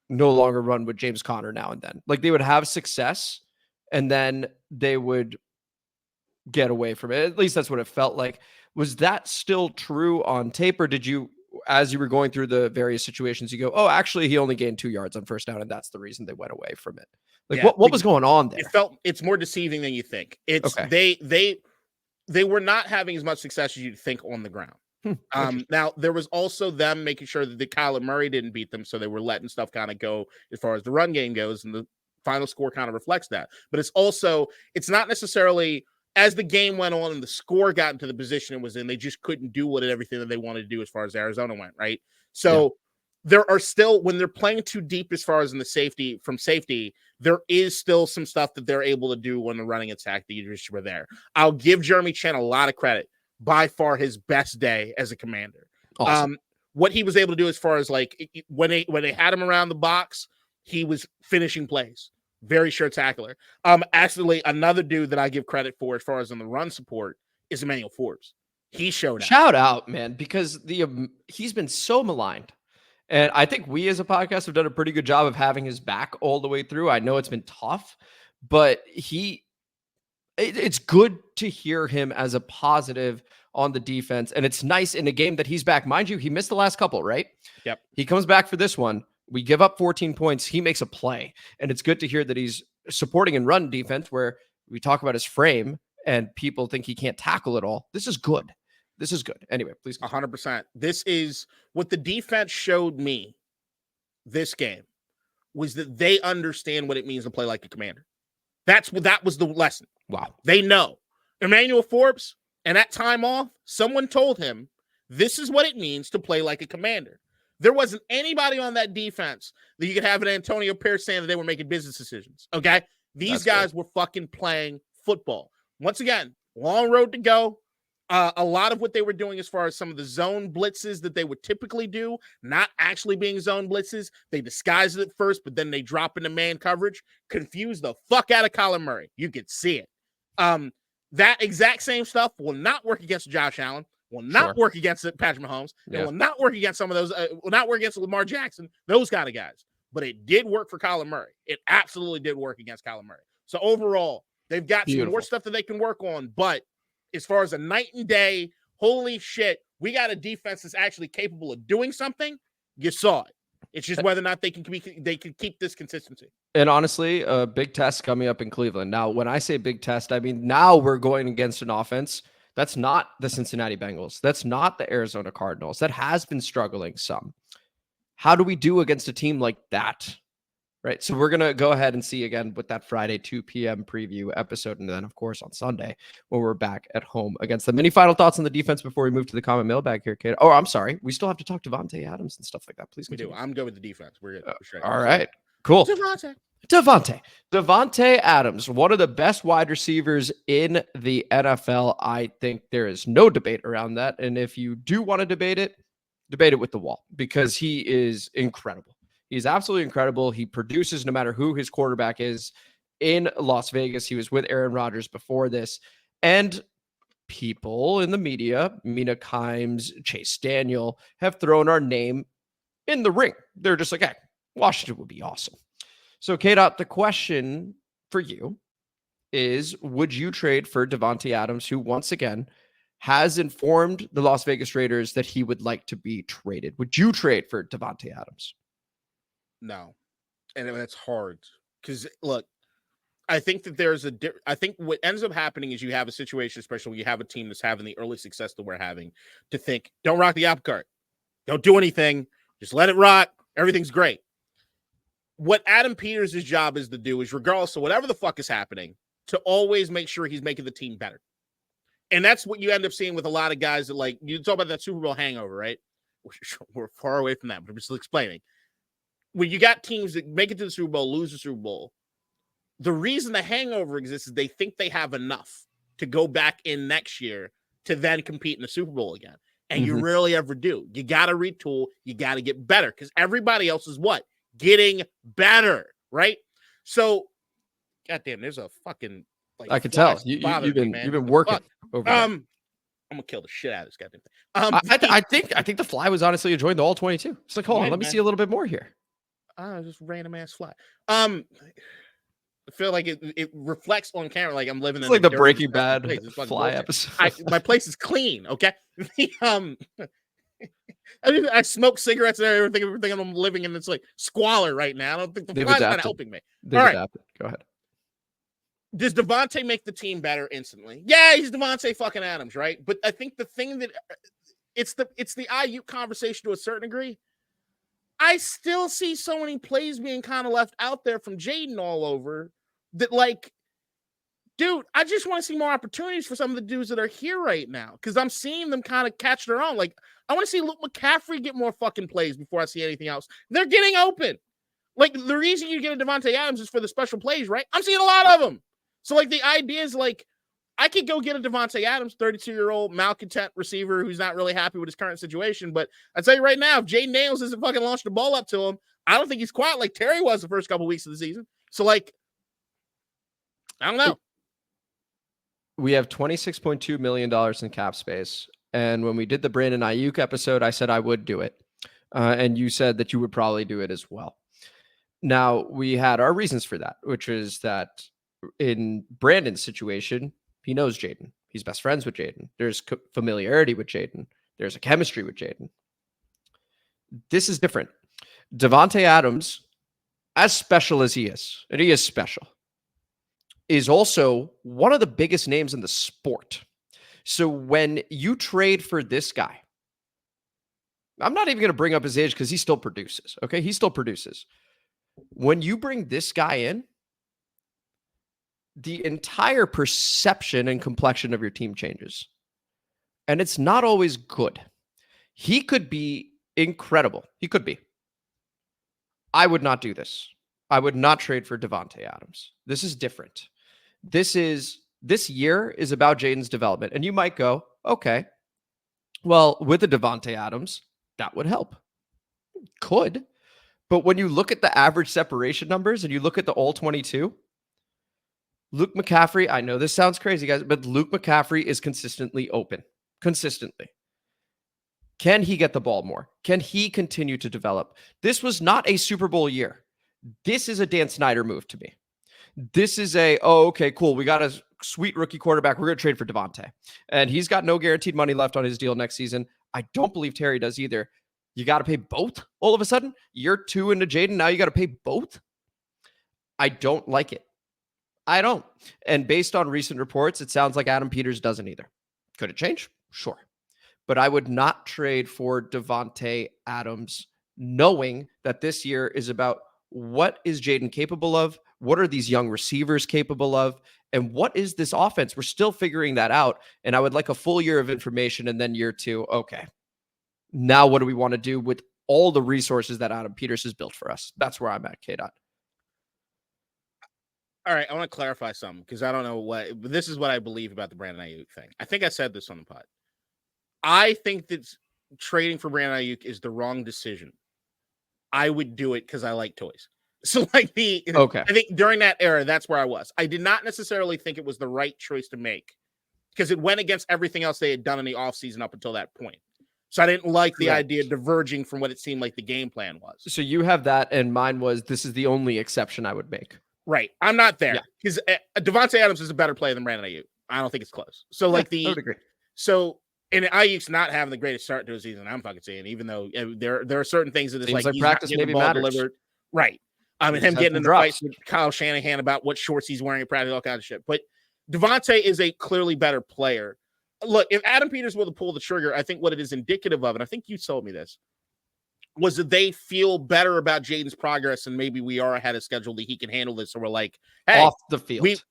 no longer run with James Conner now and then. Like, they would have success and then they would get away from it. At least that's what it felt like. Was that still true on tape, or did you as you were going through the various situations, you go, oh, actually, he only gained 2 yards on first down, and that's the reason they went away from it. Like, Yeah, what was going on there? It's more deceiving than you think. It's Okay. they were not having as much success as you'd think on the ground. Now there was also them making sure that the Kyler Murray didn't beat them, so they were letting stuff kind of go as far as the run game goes, and the final score kind of reflects that. But it's not necessarily as the game went on and the score got into the position it was in, they just couldn't do everything that they wanted to do as far as Arizona went, right? So there are still, when they're playing too deep as far as in the safety, there is still some stuff that they're able to do when the running attack that you just were there. I'll give Jeremy Chan a lot of credit. By far his best day as a commander. Awesome. What he was able to do as far as like when they had him around the box, he was finishing plays. Very sure tackler. Actually, another dude that I give credit for as far as in the run support is Emmanuel Forbes. He showed up. Shout out, man, because he's been so maligned. And I think we as a podcast have done a pretty good job of having his back all the way through. I know it's been tough, but it's good to hear him as a positive on the defense. And it's nice in a game that he's back. Mind you, he missed the last couple, right? Yep. He comes back for this one. We give up 14 points. He makes a play. And it's good to hear that he's supporting and run defense where we talk about his frame and people think he can't tackle at all. This is good. This is good. Anyway, please. 100%. This is what the defense showed me this game was that they understand what it means to play like a commander. That was the lesson. Wow. They know. Emmanuel Forbes, and that time off, someone told him, this is what it means to play like a commander. There wasn't anybody on that defense that you could have an Antonio Pierce saying that they were making business decisions, okay? These guys were fucking playing football. Once again, long road to go. A lot of what they were doing as far as some of the zone blitzes that they would typically do, not actually being zone blitzes. They disguised it at first, but then they drop into man coverage, confuse the fuck out of Kyler Murray. You could see it. That exact same stuff will not work against Josh Allen, will not work against Patrick Mahomes, and will not work against some of those, will not work against Lamar Jackson, those kind of guys. But it did work for Kyler Murray. It absolutely did work against Kyler Murray. So overall, they've got some more stuff that they can work on, but as far as a night and day, holy shit, we got a defense that's actually capable of doing something. You saw it. It's just whether or not they can keep this consistency. And honestly, a big test coming up in Cleveland. Now, when I say big test, I mean now we're going against an offense that's not the Cincinnati Bengals. That's not the Arizona Cardinals. That has been struggling some. How do we do against a team like that? Right. So we're going to go ahead and see again with that Friday 2 p.m. preview episode. And then, of course, on Sunday when we're back at home against them. Any final thoughts on the defense before we move to the comment mailbag here, Kate? Oh, I'm sorry. We still have to talk to Davante Adams and stuff like that. Please continue. We do. I'm good with the defense. We're good. All right. Cool. Davante Adams, one of the best wide receivers in the NFL. I think there is no debate around that. And if you do want to debate it with the wall because he is incredible. He's absolutely incredible. He produces no matter who his quarterback is in Las Vegas. He was with Aaron Rodgers before this. And people in the media, Mina Kimes, Chase Daniel, have thrown our name in the ring. They're just like, hey, Washington would be awesome. So, KDot, the question for you is, would you trade for Davante Adams, who once again has informed the Las Vegas Raiders that he would like to be traded? Would you trade for Davante Adams? No. And that's hard because look, I think that I think what ends up happening is you have a situation, especially when you have a team that's having the early success that we're having, to think, don't rock the apple cart. Don't do anything. Just let it rock. Everything's great. What Adam Peters' job is to do is, regardless of whatever the fuck is happening, to always make sure he's making the team better. And that's what you end up seeing with a lot of guys that, like, you talk about that Super Bowl hangover, right? We're far away from that, but I'm just explaining. When you got teams that make it to the Super Bowl, lose the Super Bowl, the reason the hangover exists is they think they have enough to go back in next year to then compete in the Super Bowl again. And you rarely ever do. You got to retool. You got to get better because everybody else is what? Getting better, right? So, goddamn, there's a fucking... Like, I can tell. You've been working over there. I'm gonna kill the shit out of this goddamn thing. I think the fly was honestly enjoying the All-22. It's like, hold on, let me see a little bit more here. Just random ass fly. I feel like it reflects on camera like I'm living in like the Breaking Bad fly bullshit. episode. My place is clean, okay? I smoke cigarettes and everything I'm living in. It's like squalor right now. I don't think the fly's not helping me. They've adapted. Go ahead. Does Davante make the team better instantly? Yeah, he's Davante fucking Adams, right? But I think the thing that it's the Ayuk conversation to a certain degree. I still see so many plays being kind of left out there from Jayden all over that, like, dude, I just want to see more opportunities for some of the dudes that are here right now because I'm seeing them kind of catch their own. Like, I want to see Luke McCaffrey get more fucking plays before I see anything else. They're getting open. Like, the reason you get a Davante Adams is for the special plays, right? I'm seeing a lot of them. So, like, the idea is, like, I could go get a Davante Adams, 32-year-old malcontent receiver who's not really happy with his current situation. But I tell you right now, if Jayden Daniels isn't fucking launched the ball up to him, I don't think he's quite like Terry was the first couple weeks of the season. So, like, I don't know. We have $26.2 million in cap space. And when we did the Brandon Ayuk episode, I said I would do it. And you said that you would probably do it as well. Now, we had our reasons for that, which is that in Brandon's situation, he knows Jayden. He's best friends with Jayden. There's familiarity with Jayden. There's a chemistry with Jayden. This is different. Davante Adams, as special as he is, and he is special, is also one of the biggest names in the sport. So when you trade for this guy, I'm not even going to bring up his age because he still produces. Okay, he still produces. When you bring this guy in, the entire perception and complexion of your team changes. And it's not always good. He could be incredible. He could be. I would not do this. I would not trade for Davante Adams. This is different. This year is about Jayden's development. And you might go, okay, well, with a Davante Adams, that would help. Could. But when you look at the average separation numbers and you look at the All-22, Luke McCaffrey, I know this sounds crazy, guys, but Luke McCaffrey is consistently open. Consistently. Can he get the ball more? Can he continue to develop? This was not a Super Bowl year. This is a Dan Snyder move to me. This is okay, cool. We got a sweet rookie quarterback. We're going to trade for Davante. And he's got no guaranteed money left on his deal next season. I don't believe Terry does either. You got to pay both all of a sudden? Year 2 into Jayden, now you got to pay both? I don't like it. I don't. And based on recent reports, it sounds like Adam Peters doesn't either. Could it change? Sure. But I would not trade for Davante Adams, knowing that this year is about what is Jayden capable of? What are these young receivers capable of? And what is this offense? We're still figuring that out. And I would like a full year of information. And then year 2, okay. Now what do we want to do with all the resources that Adam Peters has built for us? That's where I'm at, KDot. All right, I want to clarify something because I don't know but this is what I believe about the Brandon Ayuk thing. I think I said this on the pod. I think that trading for Brandon Ayuk is the wrong decision. I would do it because I like toys. So, like, I think during that era, that's where I was. I did not necessarily think it was the right choice to make because it went against everything else they had done in the offseason up until that point. So I didn't like the idea of diverging from what it seemed like the game plan was. So you have that, and mine was this is the only exception I would make. Right. I'm not there because Davante Adams is a better player than Brandon Ayuk. I don't think it's close. So, like, I would agree. So, and Ayuk's not having the greatest start to his season. I'm fucking saying, even though there are certain things that it's like he's practice not getting maybe the ball matters. delivered. Right. And him getting in the fight with Kyle Shanahan about what shorts he's wearing at practice, all kinds of shit. But Davante is a clearly better player. Look, if Adam Peters were to pull the trigger, I think what it is indicative of, and I think you told me this, was that they feel better about Jayden's progress and maybe we are ahead of schedule that he can handle this. So we're like, hey, off the field.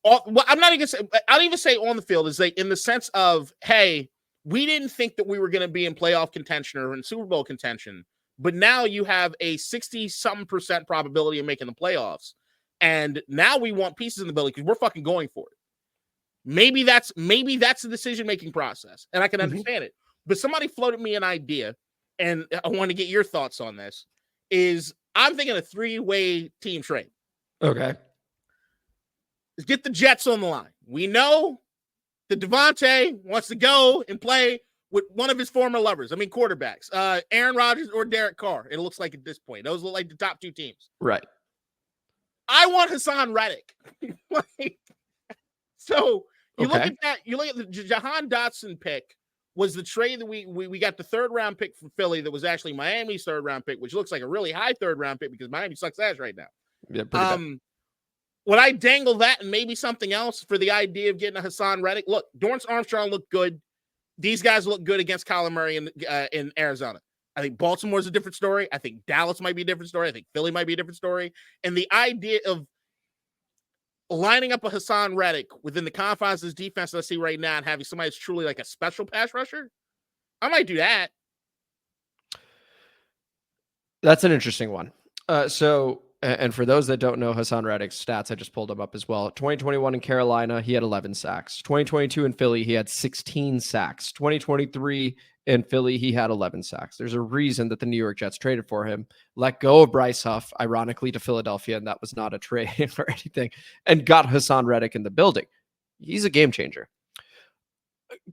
I'm not even say, I'll even say on the field is like in the sense of, hey, we didn't think that we were going to be in playoff contention or in Super Bowl contention, but now you have a 60-something% probability of making the playoffs. And now we want pieces in the building because we're fucking going for it. Maybe that's the decision-making process. And I can understand it. But somebody floated me an idea, and I want to get your thoughts on this, is I'm thinking a 3-way team trade. Okay. Let's get the Jets on the line. We know that Davante wants to go and play with one of his former lovers. I mean, quarterbacks. Aaron Rodgers or Derek Carr, it looks like at this point. Those look like the top 2 teams. Right. I want Hassan Reddick. So you look at that, you look at the Jahan Dotson pick was the trade that we got the 3rd round pick from Philly that was actually Miami's 3rd round pick, which looks like a really high 3rd round pick because Miami sucks ass right now. Yeah, pretty bad. Would I dangle that and maybe something else for the idea of getting a Hassan Reddick? Look, Dorrance Armstrong looked good. These guys look good against Kyler Murray in Arizona. I think Baltimore's a different story. I think Dallas might be a different story. I think Philly might be a different story. And the idea of lining up a Hassan Reddick within the confines of this defense that I see right now and having somebody that's truly like a special pass rusher, I might do that. That's an interesting one. And for those that don't know Hassan Reddick's stats, I just pulled them up as well. 2021 in Carolina, he had 11 sacks. 2022 in Philly, he had 16 sacks. 2023 in Philly, he had 11 sacks. There's a reason that the New York Jets traded for him, let go of Bryce Huff, ironically, to Philadelphia, and that was not a trade or anything, and got Hassan Reddick in the building. He's a game changer.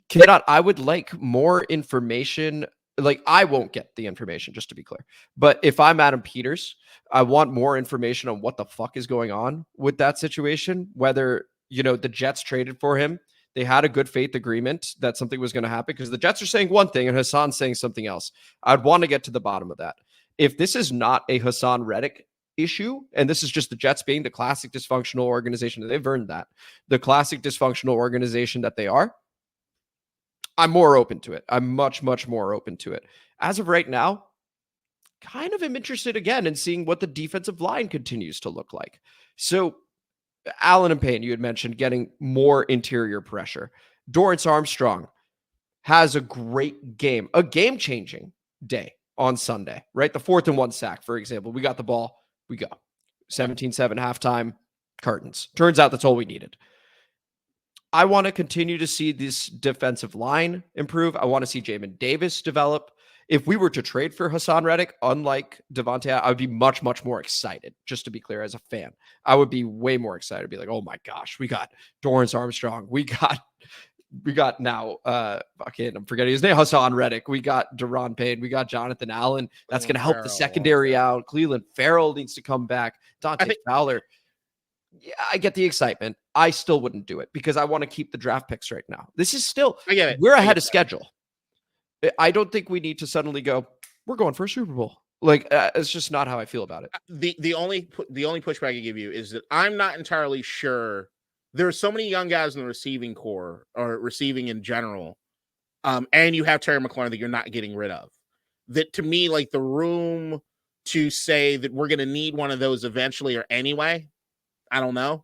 KDot, I would like more information. Like, I won't get the information, just to be clear. But if I'm Adam Peters, I want more information on what the fuck is going on with that situation. Whether, the Jets traded for him, they had a good faith agreement that something was going to happen, because the Jets are saying one thing and Hassan's saying something else. I'd want to get to the bottom of that. If this is not a Hassan Reddick issue, and this is just the Jets being the classic dysfunctional organization, they've earned that, the classic dysfunctional organization that they are, I'm more open to it. I'm much, much more open to it. As of right now, kind of am interested again in seeing what the defensive line continues to look like. So, Allen and Payne, you had mentioned getting more interior pressure. Dorrance Armstrong has a great game, a game-changing day on Sunday, right? The 4th and 1 sack, for example. We got the ball. We go. 17-7 halftime, curtains. Turns out that's all we needed. I want to continue to see this defensive line improve. I want to see Jayden Daniels develop. If we were to trade for Hassan Reddick, unlike Davante, I would be much, much more excited, just to be clear, as a fan. I would be way more excited. Be like, oh my gosh, we got Dorrance Armstrong. We got now, I'm forgetting his name, Hassan Reddick. We got Daron Payne. We got Jonathan Allen. That's going to help the secondary out. Cleveland Farrell needs to come back. Dante Fowler. Yeah, I get the excitement. I still wouldn't do it because I want to keep the draft picks right now. This is still, I get it. We're ahead of schedule. I don't think we need to suddenly go, we're going for a Super Bowl. Like, it's just not how I feel about it. The only pushback I give you is that I'm not entirely sure. There are so many young guys in the receiving core or receiving in general. And you have Terry McLaurin that you're not getting rid of. That, to me, like, the room to say that we're going to need one of those eventually or anyway, I don't know.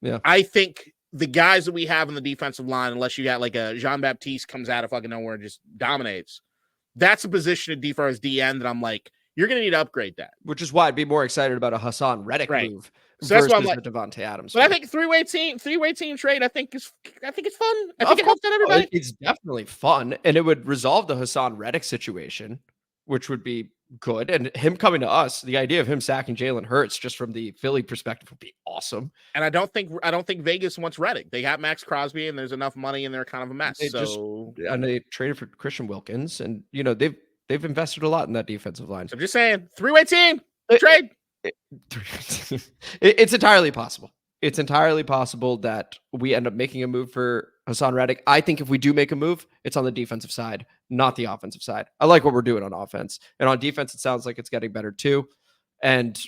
Yeah. I think the guys that we have in the defensive line, unless you got like a Jean-Baptiste comes out of fucking nowhere and just dominates, that's a position at defense DN that I'm like, you're going to need to upgrade that. Which is why I'd be more excited about a Hassan Reddick move so that's why I'm versus like, a Davante Adams. But I think three-way team trade, I think it's fun. I think it helps out everybody. It's definitely fun, and it would resolve the Hassan Reddick situation, which would be good. And him coming to us, the idea of him sacking Jalen Hurts just from the Philly perspective would be awesome. And I don't think Vegas wants Reddick. They got Max Crosby, and there's enough money, and they're kind of a mess. They traded for Christian Wilkins, and they've invested a lot in that defensive line. So I'm just saying, three-way team trade. It's entirely possible. It's entirely possible that we end up making a move for Hassan Reddick. I think if we do make a move, it's on the defensive side, not the offensive side. I like what we're doing on offense. And on defense, it sounds like it's getting better too. And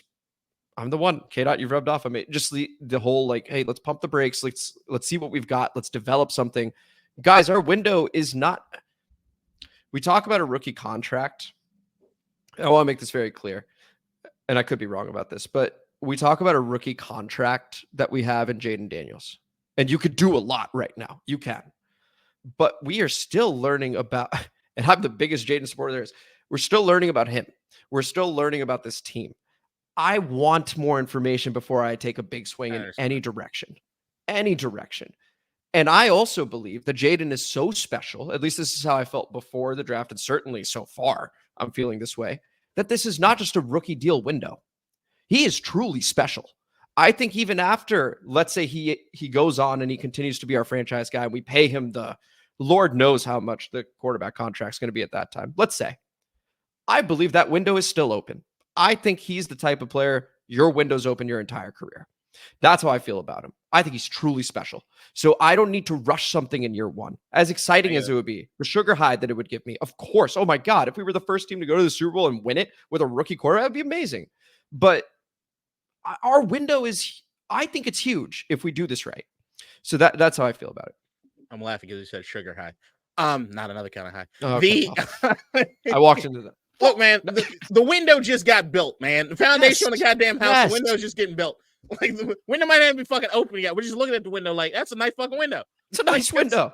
I'm the one, KDot, you've rubbed off on me. Just the whole, like, hey, let's pump the brakes. Let's see what we've got. Let's develop something. Guys, our window is not... We talk about a rookie contract. I want to make this very clear. And I could be wrong about this, but we talk about a rookie contract that we have in Jayden Daniels. And you could do a lot right now. You can. But we are still learning about, and I'm the biggest Jayden supporter there is, we're still learning about him. We're still learning about this team. I want more information before I take a big swing in any direction. Any direction. And I also believe that Jayden is so special, at least this is how I felt before the draft, and certainly so far I'm feeling this way, that this is not just a rookie deal window. He is truly special. I think even after, let's say he goes on and he continues to be our franchise guy, and we pay him the Lord knows how much the quarterback contract is going to be at that time. Let's say, I believe that window is still open. I think he's the type of player, your window's open your entire career. That's how I feel about him. I think he's truly special. So I don't need to rush something in year one. As exciting as it would be, the sugar high that it would give me, of course. Oh my God, if we were the first team to go to the Super Bowl and win it with a rookie quarterback, that'd be amazing. But our window is, I think it's huge if we do this right. So that's how I feel about it. I'm laughing because you said sugar high. Not another kind of high. Okay, I walked into that. Look, man, the window just got built, man. The foundation on the goddamn house, the window's just getting built. Like, the window might not be fucking open yet. We're just looking at the window like, that's a nice fucking window. It's a nice window.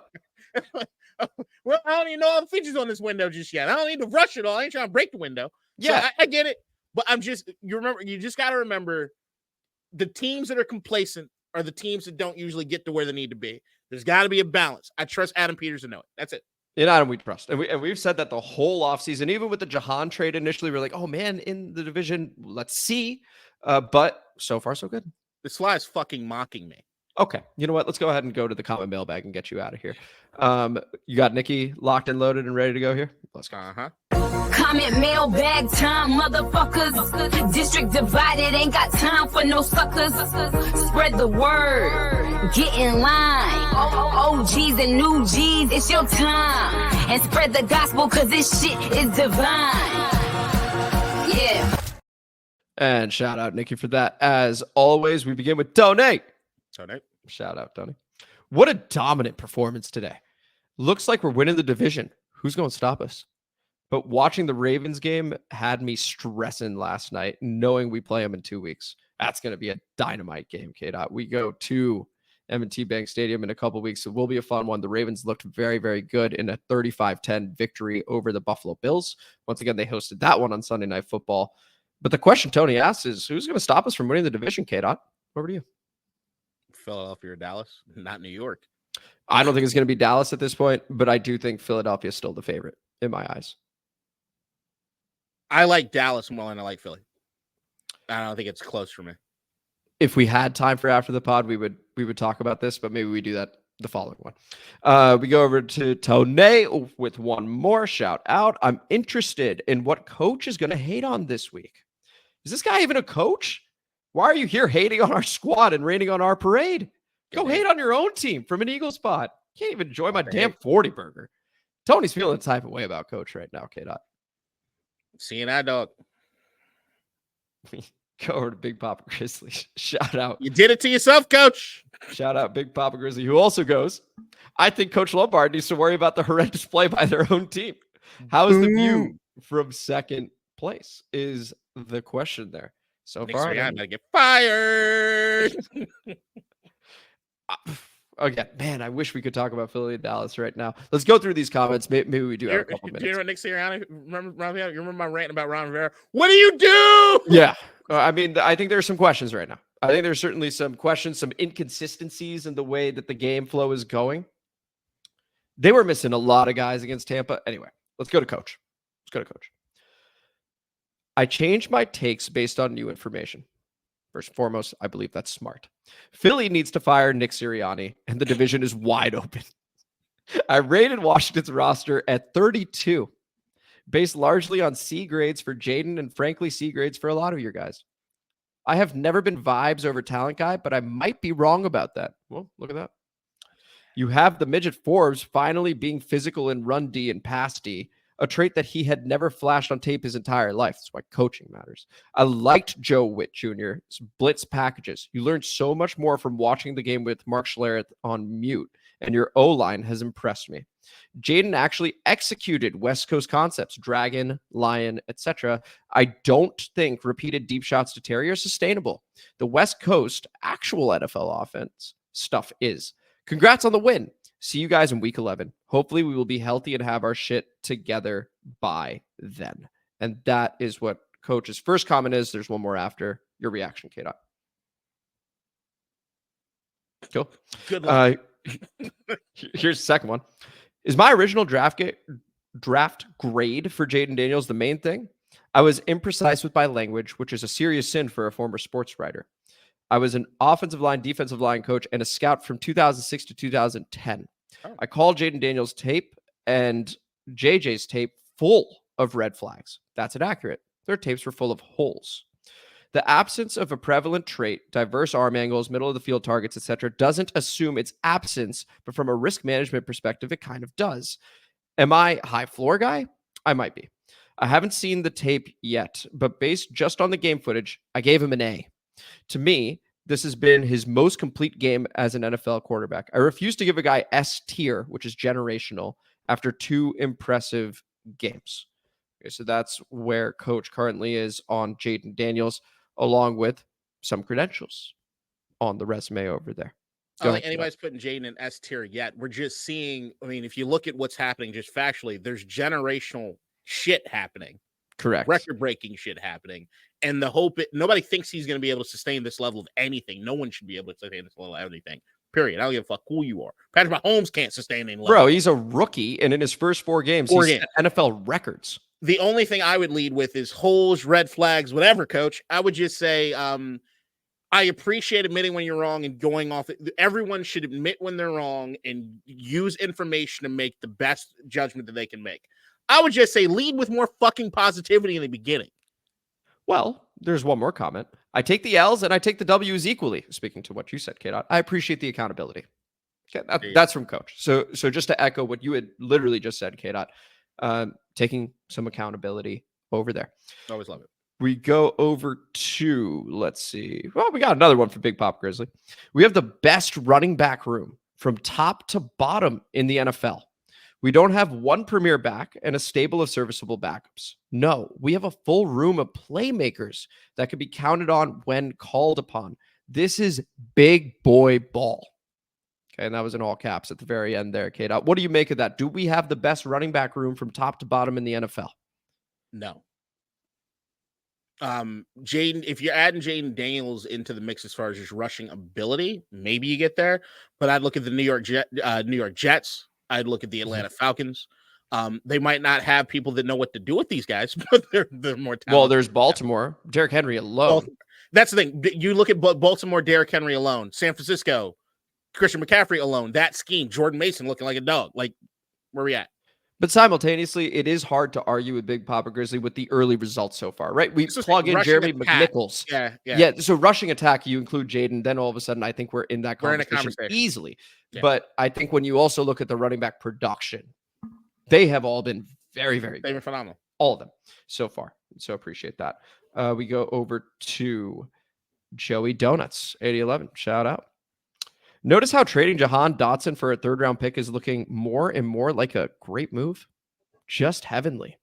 Well, I don't even know all the features on this window just yet. I don't need to rush it all. I ain't trying to break the window. Yeah, so I get it. But you just got to remember the teams that are complacent are the teams that don't usually get to where they need to be. There's got to be a balance. I trust Adam Peters to know it. That's it. In Adam, we trust. And we've said that the whole offseason, even with the Jahan trade initially, we're like, oh man, in the division, let's see. But so far, so good. This fly is fucking mocking me. Okay. You know what? Let's go ahead and go to the comment mailbag and get you out of here. You got Nikki locked and loaded and ready to go here? Let's go. Comment mailbag time, motherfuckers. District divided, ain't got time for no suckers. Spread the word, get in line. OGs and new G's, it's your time. And spread the gospel, cause this shit is divine. Yeah. And shout out Nikki for that. As always, we begin with donate. Shout out, Tony. What a dominant performance today. Looks like we're winning the division. Who's going to stop us? But watching the Ravens game had me stressing last night, knowing we play them in 2 weeks. That's going to be a dynamite game, KDot. We go to M&T Bank Stadium in a couple weeks. It will be a fun one. The Ravens looked very, very good in a 35-10 victory over the Buffalo Bills. Once again, they hosted that one on Sunday Night Football. But the question Tony asks is, who's going to stop us from winning the division, KDot? Over to you. Philadelphia or Dallas, not New York. I don't think it's going to be Dallas at this point, but I do think Philadelphia is still the favorite in my eyes. I like Dallas more than I like Philly. I don't think it's close for me. If we had time for after the pod, we would talk about this, but maybe we do that the following one. We go over to Tony with one more shout out. I'm interested in what coach is going to hate on this week. Is this guy even a coach? Why are you here hating on our squad and raining on our parade? Go hate on your own team from an Eagles spot. Can't even enjoy my damn 40 burger. Tony's feeling the type of way about coach right now, KDot. Seeing that dog. Go over to Big Papa Grizzly. Shout out. You did it to yourself, coach. Shout out Big Papa Grizzly, who also goes, I think Coach Lombard needs to worry about the horrendous play by their own team. How is the view from second place is the question there. So far, I'm gonna get fired. Again, man, I wish we could talk about Philly and Dallas right now. Let's go through these comments. Maybe we do have a couple minutes. Do you know Nick Sirianni? You remember my rant about Ron Rivera? What do you do? Yeah. I mean, I think there's some questions right now. I think there's certainly some questions, some inconsistencies in the way that the game flow is going. They were missing a lot of guys against Tampa. Anyway, let's go to coach. I changed my takes based on new information. First and foremost, I believe that's smart. Philly needs to fire Nick Sirianni, and the division is wide open. I rated Washington's roster at 32, based largely on C grades for Jayden and frankly C grades for a lot of your guys. I have never been vibes over talent guy, but I might be wrong about that. Well, look at that. You have the midget Forbes finally being physical in run D and pass D, a trait that he had never flashed on tape his entire life. That's why coaching matters. I liked Joe Witt Jr.'s blitz packages. You learned so much more from watching the game with Mark Schlereth on mute, and your O-line has impressed me. Jayden actually executed West Coast concepts, dragon, lion, etc. I don't think repeated deep shots to Terry are sustainable. The West Coast actual NFL offense stuff is. Congrats on the win. See you guys in week 11. Hopefully we will be healthy and have our shit together by then. And that is what coach's first comment is. There's one more after. Your reaction, KDot. Cool. Good luck. Here's the second one. Is my original draft grade for Jayden Daniels the main thing? I was imprecise with my language, which is a serious sin for a former sports writer. I was an offensive line, defensive line coach, and a scout from 2006 to 2010. I called Jayden Daniels' tape and JJ's tape full of red flags. That's inaccurate. Their tapes were full of holes. The absence of a prevalent trait, diverse arm angles, middle of the field targets, etc., doesn't assume its absence, but from a risk management perspective, it kind of does. Am I a high floor guy? I might be. I haven't seen the tape yet, but based just on the game footage, I gave him an A. To me, this has been his most complete game as an NFL quarterback. I refuse to give a guy S tier, which is generational, after 2 impressive games. Okay, so that's where coach currently is on Jayden Daniels, along with some credentials on the resume over there. I don't think anybody's putting Jayden in S tier yet. We're just seeing, I mean, if you look at what's happening just factually, there's generational shit happening. Correct. Record-breaking shit happening. And the hope, nobody thinks he's going to be able to sustain this level of anything. No one should be able to sustain this level of anything. Period. I don't give a fuck who you are. Patrick Mahomes can't sustain any level. Bro, he's a rookie, and in his first 4 games, he's set NFL records. The only thing I would lead with is holes, red flags, whatever, coach. I would just say, I appreciate admitting when you're wrong and going off. Everyone should admit when they're wrong and use information to make the best judgment that they can make. I would just say lead with more fucking positivity in the beginning. Well, there's one more comment. I take the L's and I take the W's equally. Speaking to what you said, KDot, I appreciate the accountability. Okay, that's from coach. So just to echo what you had literally just said, KDot, taking some accountability over there. Always love it. We go over to, let's see. Well, we got another one for Big Pop Grizzly. We have the best running back room from top to bottom in the NFL. We don't have one premier back and a stable of serviceable backups. No, we have a full room of playmakers that can be counted on when called upon. This is big boy ball. Okay, and that was in all caps at the very end there, KDot. What do you make of that? Do we have the best running back room from top to bottom in the NFL? No. Jayden, if you're adding Jayden Daniels into the mix as far as just rushing ability, maybe you get there. But I'd look at the New York Jets. I'd look at the Atlanta Falcons. They might not have people that know what to do with these guys, but they're more talented. Well, there's Baltimore. Derrick Henry alone. That's the thing. You look at Baltimore, Derrick Henry alone. San Francisco, Christian McCaffrey alone. That scheme, Jordan Mason looking like a dog. Like, where we at? But simultaneously, it is hard to argue with Big Papa Grizzly with the early results so far, right? We plug in Jeremy McNichols. Yeah. So rushing attack, you include Jayden, then all of a sudden, I think we're in that conversation easily. Yeah. But I think when you also look at the running back production, they have all been very, very good. They've been phenomenal. All of them so far. So appreciate that. We go over to Joey Donuts, 8011. Shout out. Notice how trading Jahan Dotson for a 3rd-round pick is looking more and more like a great move. Just heavenly.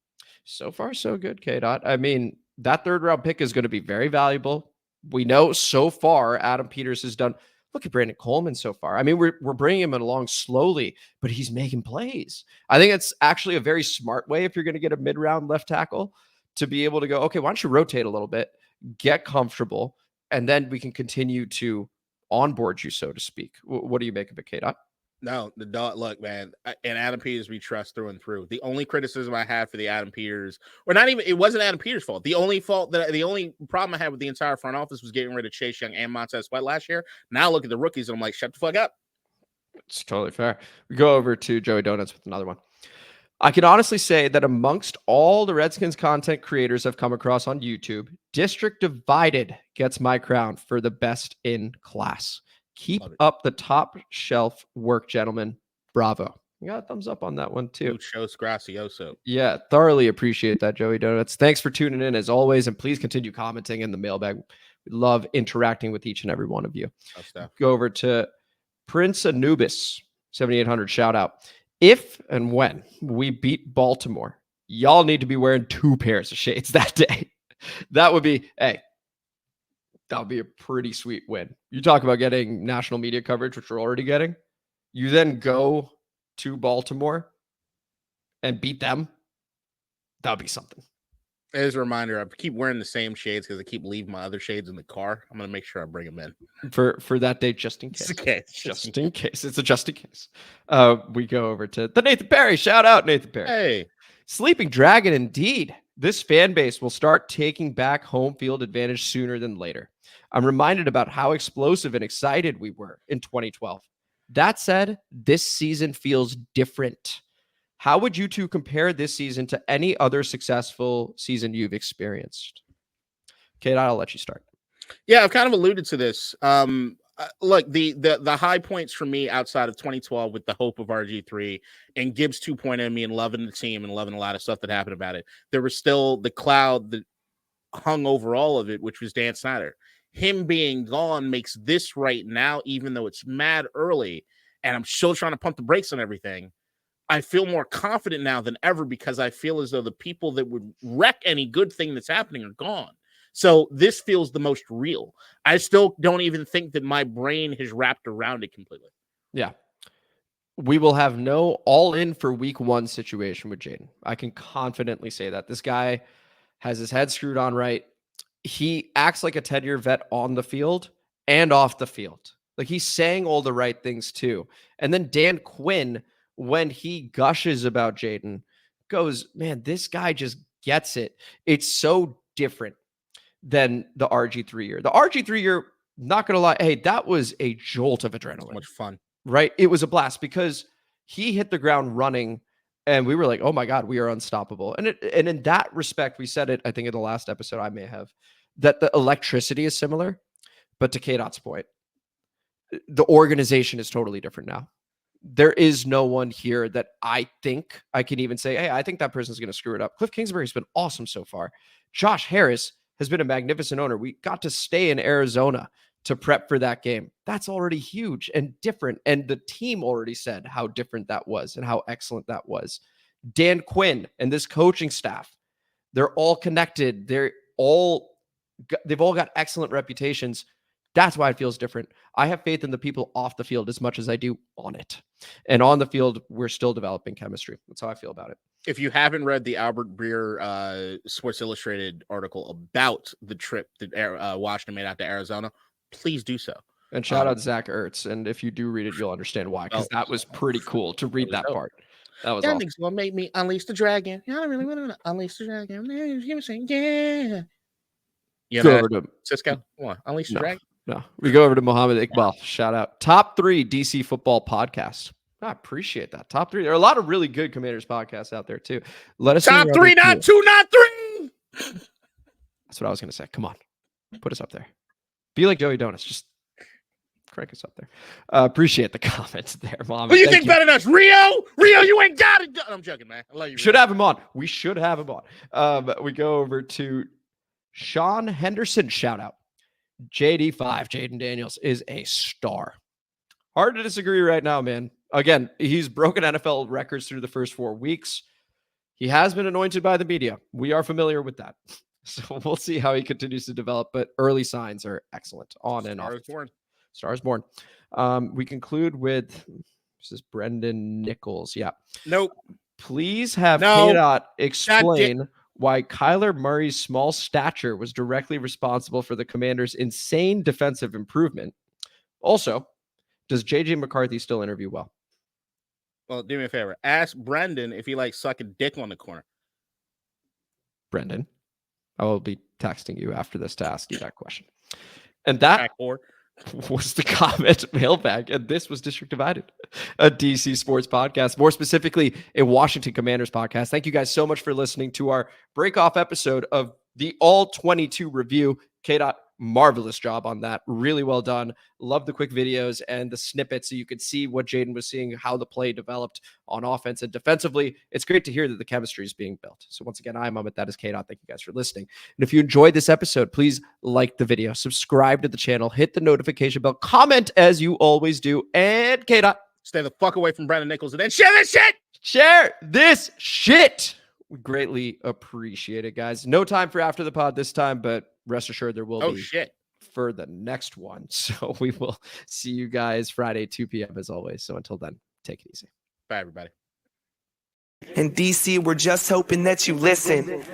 So far, so good, KDot. I mean, that 3rd-round pick is going to be very valuable. We know so far Adam Peters has done. Look at Brandon Coleman so far. I mean, we're bringing him along slowly, but he's making plays. I think it's actually a very smart way if you're going to get a mid-round left tackle to be able to go, okay, why don't you rotate a little bit, get comfortable, and then we can continue to onboard you, so to speak. What do you make of it, KDot? No, the dog. Look, man, and Adam Peters we trust through and through. The only criticism I had for the Adam Peters, or not even, it wasn't Adam Peters' fault. The only problem I had with the entire front office was getting rid of Chase Young and Montez Sweat last year. Now look at the rookies, and I'm like, shut the fuck up. It's totally fair. We go over to Joey Donuts with another one. I can honestly say that amongst all the Redskins content creators I've come across on YouTube, District Divided gets my crown for the best in class. Keep up the top shelf work, gentlemen. Bravo. You got a thumbs up on that one too. Muchos gracioso. Yeah, thoroughly appreciate that, Joey Donuts. Thanks for tuning in as always, and please continue commenting in the mailbag. We love interacting with each and every one of you. Go over to Prince Anubis, 7800. Shout out. If and when we beat Baltimore, y'all need to be wearing 2 pairs of shades that day. That would be, that would be a pretty sweet win. You talk about getting national media coverage, which we're already getting. You then go to Baltimore and beat them. That would be something. As a reminder, I keep wearing the same shades because I keep leaving my other shades in the car. I'm going to make sure I bring them in. For that day, just in case. Just in case. It's a just in case. We go over to the Nathan Perry. Shout out, Nathan Perry. Hey. Sleeping Dragon, indeed. This fan base will start taking back home field advantage sooner than later. I'm reminded about how explosive and excited we were in 2012. That said, this season feels different. How would you two compare this season to any other successful season you've experienced? Kate, I'll let you start. Yeah, I've kind of alluded to this. Look, the high points for me outside of 2012 with the hope of RG3 and Gibbs 2.0 and me and loving the team and loving a lot of stuff that happened about it. There was still the cloud that hung over all of it, which was Dan Snyder. Him being gone makes this right now, even though it's mad early and I'm still trying to pump the brakes on everything, I feel more confident now than ever because I feel as though the people that would wreck any good thing that's happening are gone. So this feels the most real. I still don't even think that my brain has wrapped around it completely. Yeah. We will have no all-in for week 1 situation with Jayden. I can confidently say that. This guy has his head screwed on right. He acts like a 10-year vet on the field and off the field. Like, he's saying all the right things too. And then Dan Quinn, when he gushes about Jayden, goes, man, this guy just gets it. It's so different than the RG3 year. The RG3 year, not going to lie, hey, that was a jolt of adrenaline. So much fun. Right? It was a blast because he hit the ground running and we were like, oh my God, we are unstoppable. And in that respect, we said it, I think in the last episode, I may have, that the electricity is similar, but to KDot's point, the organization is totally different now. There is no one here that I think I can even say, hey, I think that person's going to screw it up. Kliff Kingsbury has been awesome so far. Josh Harris has been a magnificent owner. We got to stay in Arizona to prep for that game. That's already huge and different. And the team already said how different that was and how excellent that was. Dan Quinn and this coaching staff, they're all connected. They've all got excellent reputations. That's why it feels different. I have faith in the people off the field as much as I do on it. And on the field, we're still developing chemistry. That's how I feel about it. If you haven't read the Albert Breer Sports Illustrated article about the trip that Washington made out to Arizona, please do so. And shout out Zach Ertz. And if you do read it, you'll understand why, because that was pretty cool to read that part. That was awesome. What made me unleash the dragon. Yeah, I really want to unleash the dragon. Yeah. You know, Cisco, come on, unleash the dragon. No, we go over to Muhammad Iqbal. Shout out. Top 3 DC football podcasts. I appreciate that. Top 3. There are a lot of really good Commanders podcasts out there too. Let us top 3, not 2, not 3. That's what I was going to say. Come on, put us up there. Be like Joey Donuts. Just crank us up there. Appreciate the comments there, Mom. Who you think better than us? Rio, you ain't got it. I'm joking, man. I love you. Should have him on. We should have him on. We go over to Sean Henderson. Shout out. JD5, Jayden Daniels is a star. Hard to disagree right now, man. Again, he's broken NFL records through the first 4 weeks. He has been anointed by the media. We are familiar with that. So we'll see how he continues to develop, but early signs are excellent on and off. Stars born. We conclude with, this is Brendan Nichols. Yeah. Nope. Please have KDot explain why Kyler Murray's small stature was directly responsible for the Commanders' insane defensive improvement. Also, does JJ McCarthy still interview well? Well, do me a favor. Ask Brendan if he likes sucking dick on the corner. Brendan, I will be texting you after this to ask you that question. And that was the comment mailbag. And this was District Divided, a DC sports podcast, more specifically a Washington Commanders podcast. Thank you guys so much for listening to our break-off episode of the All-22 review. KDot, marvelous job on that. Really well done. Love the quick videos and the snippets so you could see what Jayden was seeing, how the play developed on offense and defensively. It's great to hear that the chemistry is being built. So once again, I'm Amit. That is KDot. Thank you guys for listening. And if you enjoyed this episode, please like the video, subscribe to the channel, hit the notification bell, comment as you always do, and KDot, stay the fuck away from Brandon Nichols and then share this shit. Share this shit. We greatly appreciate it, guys. No time for after the pod this time, but rest assured there will be for the next one. So we will see you guys Friday, 2 p.m. as always. So until then, take it easy. Bye, everybody. In DC, we're just hoping that you listen.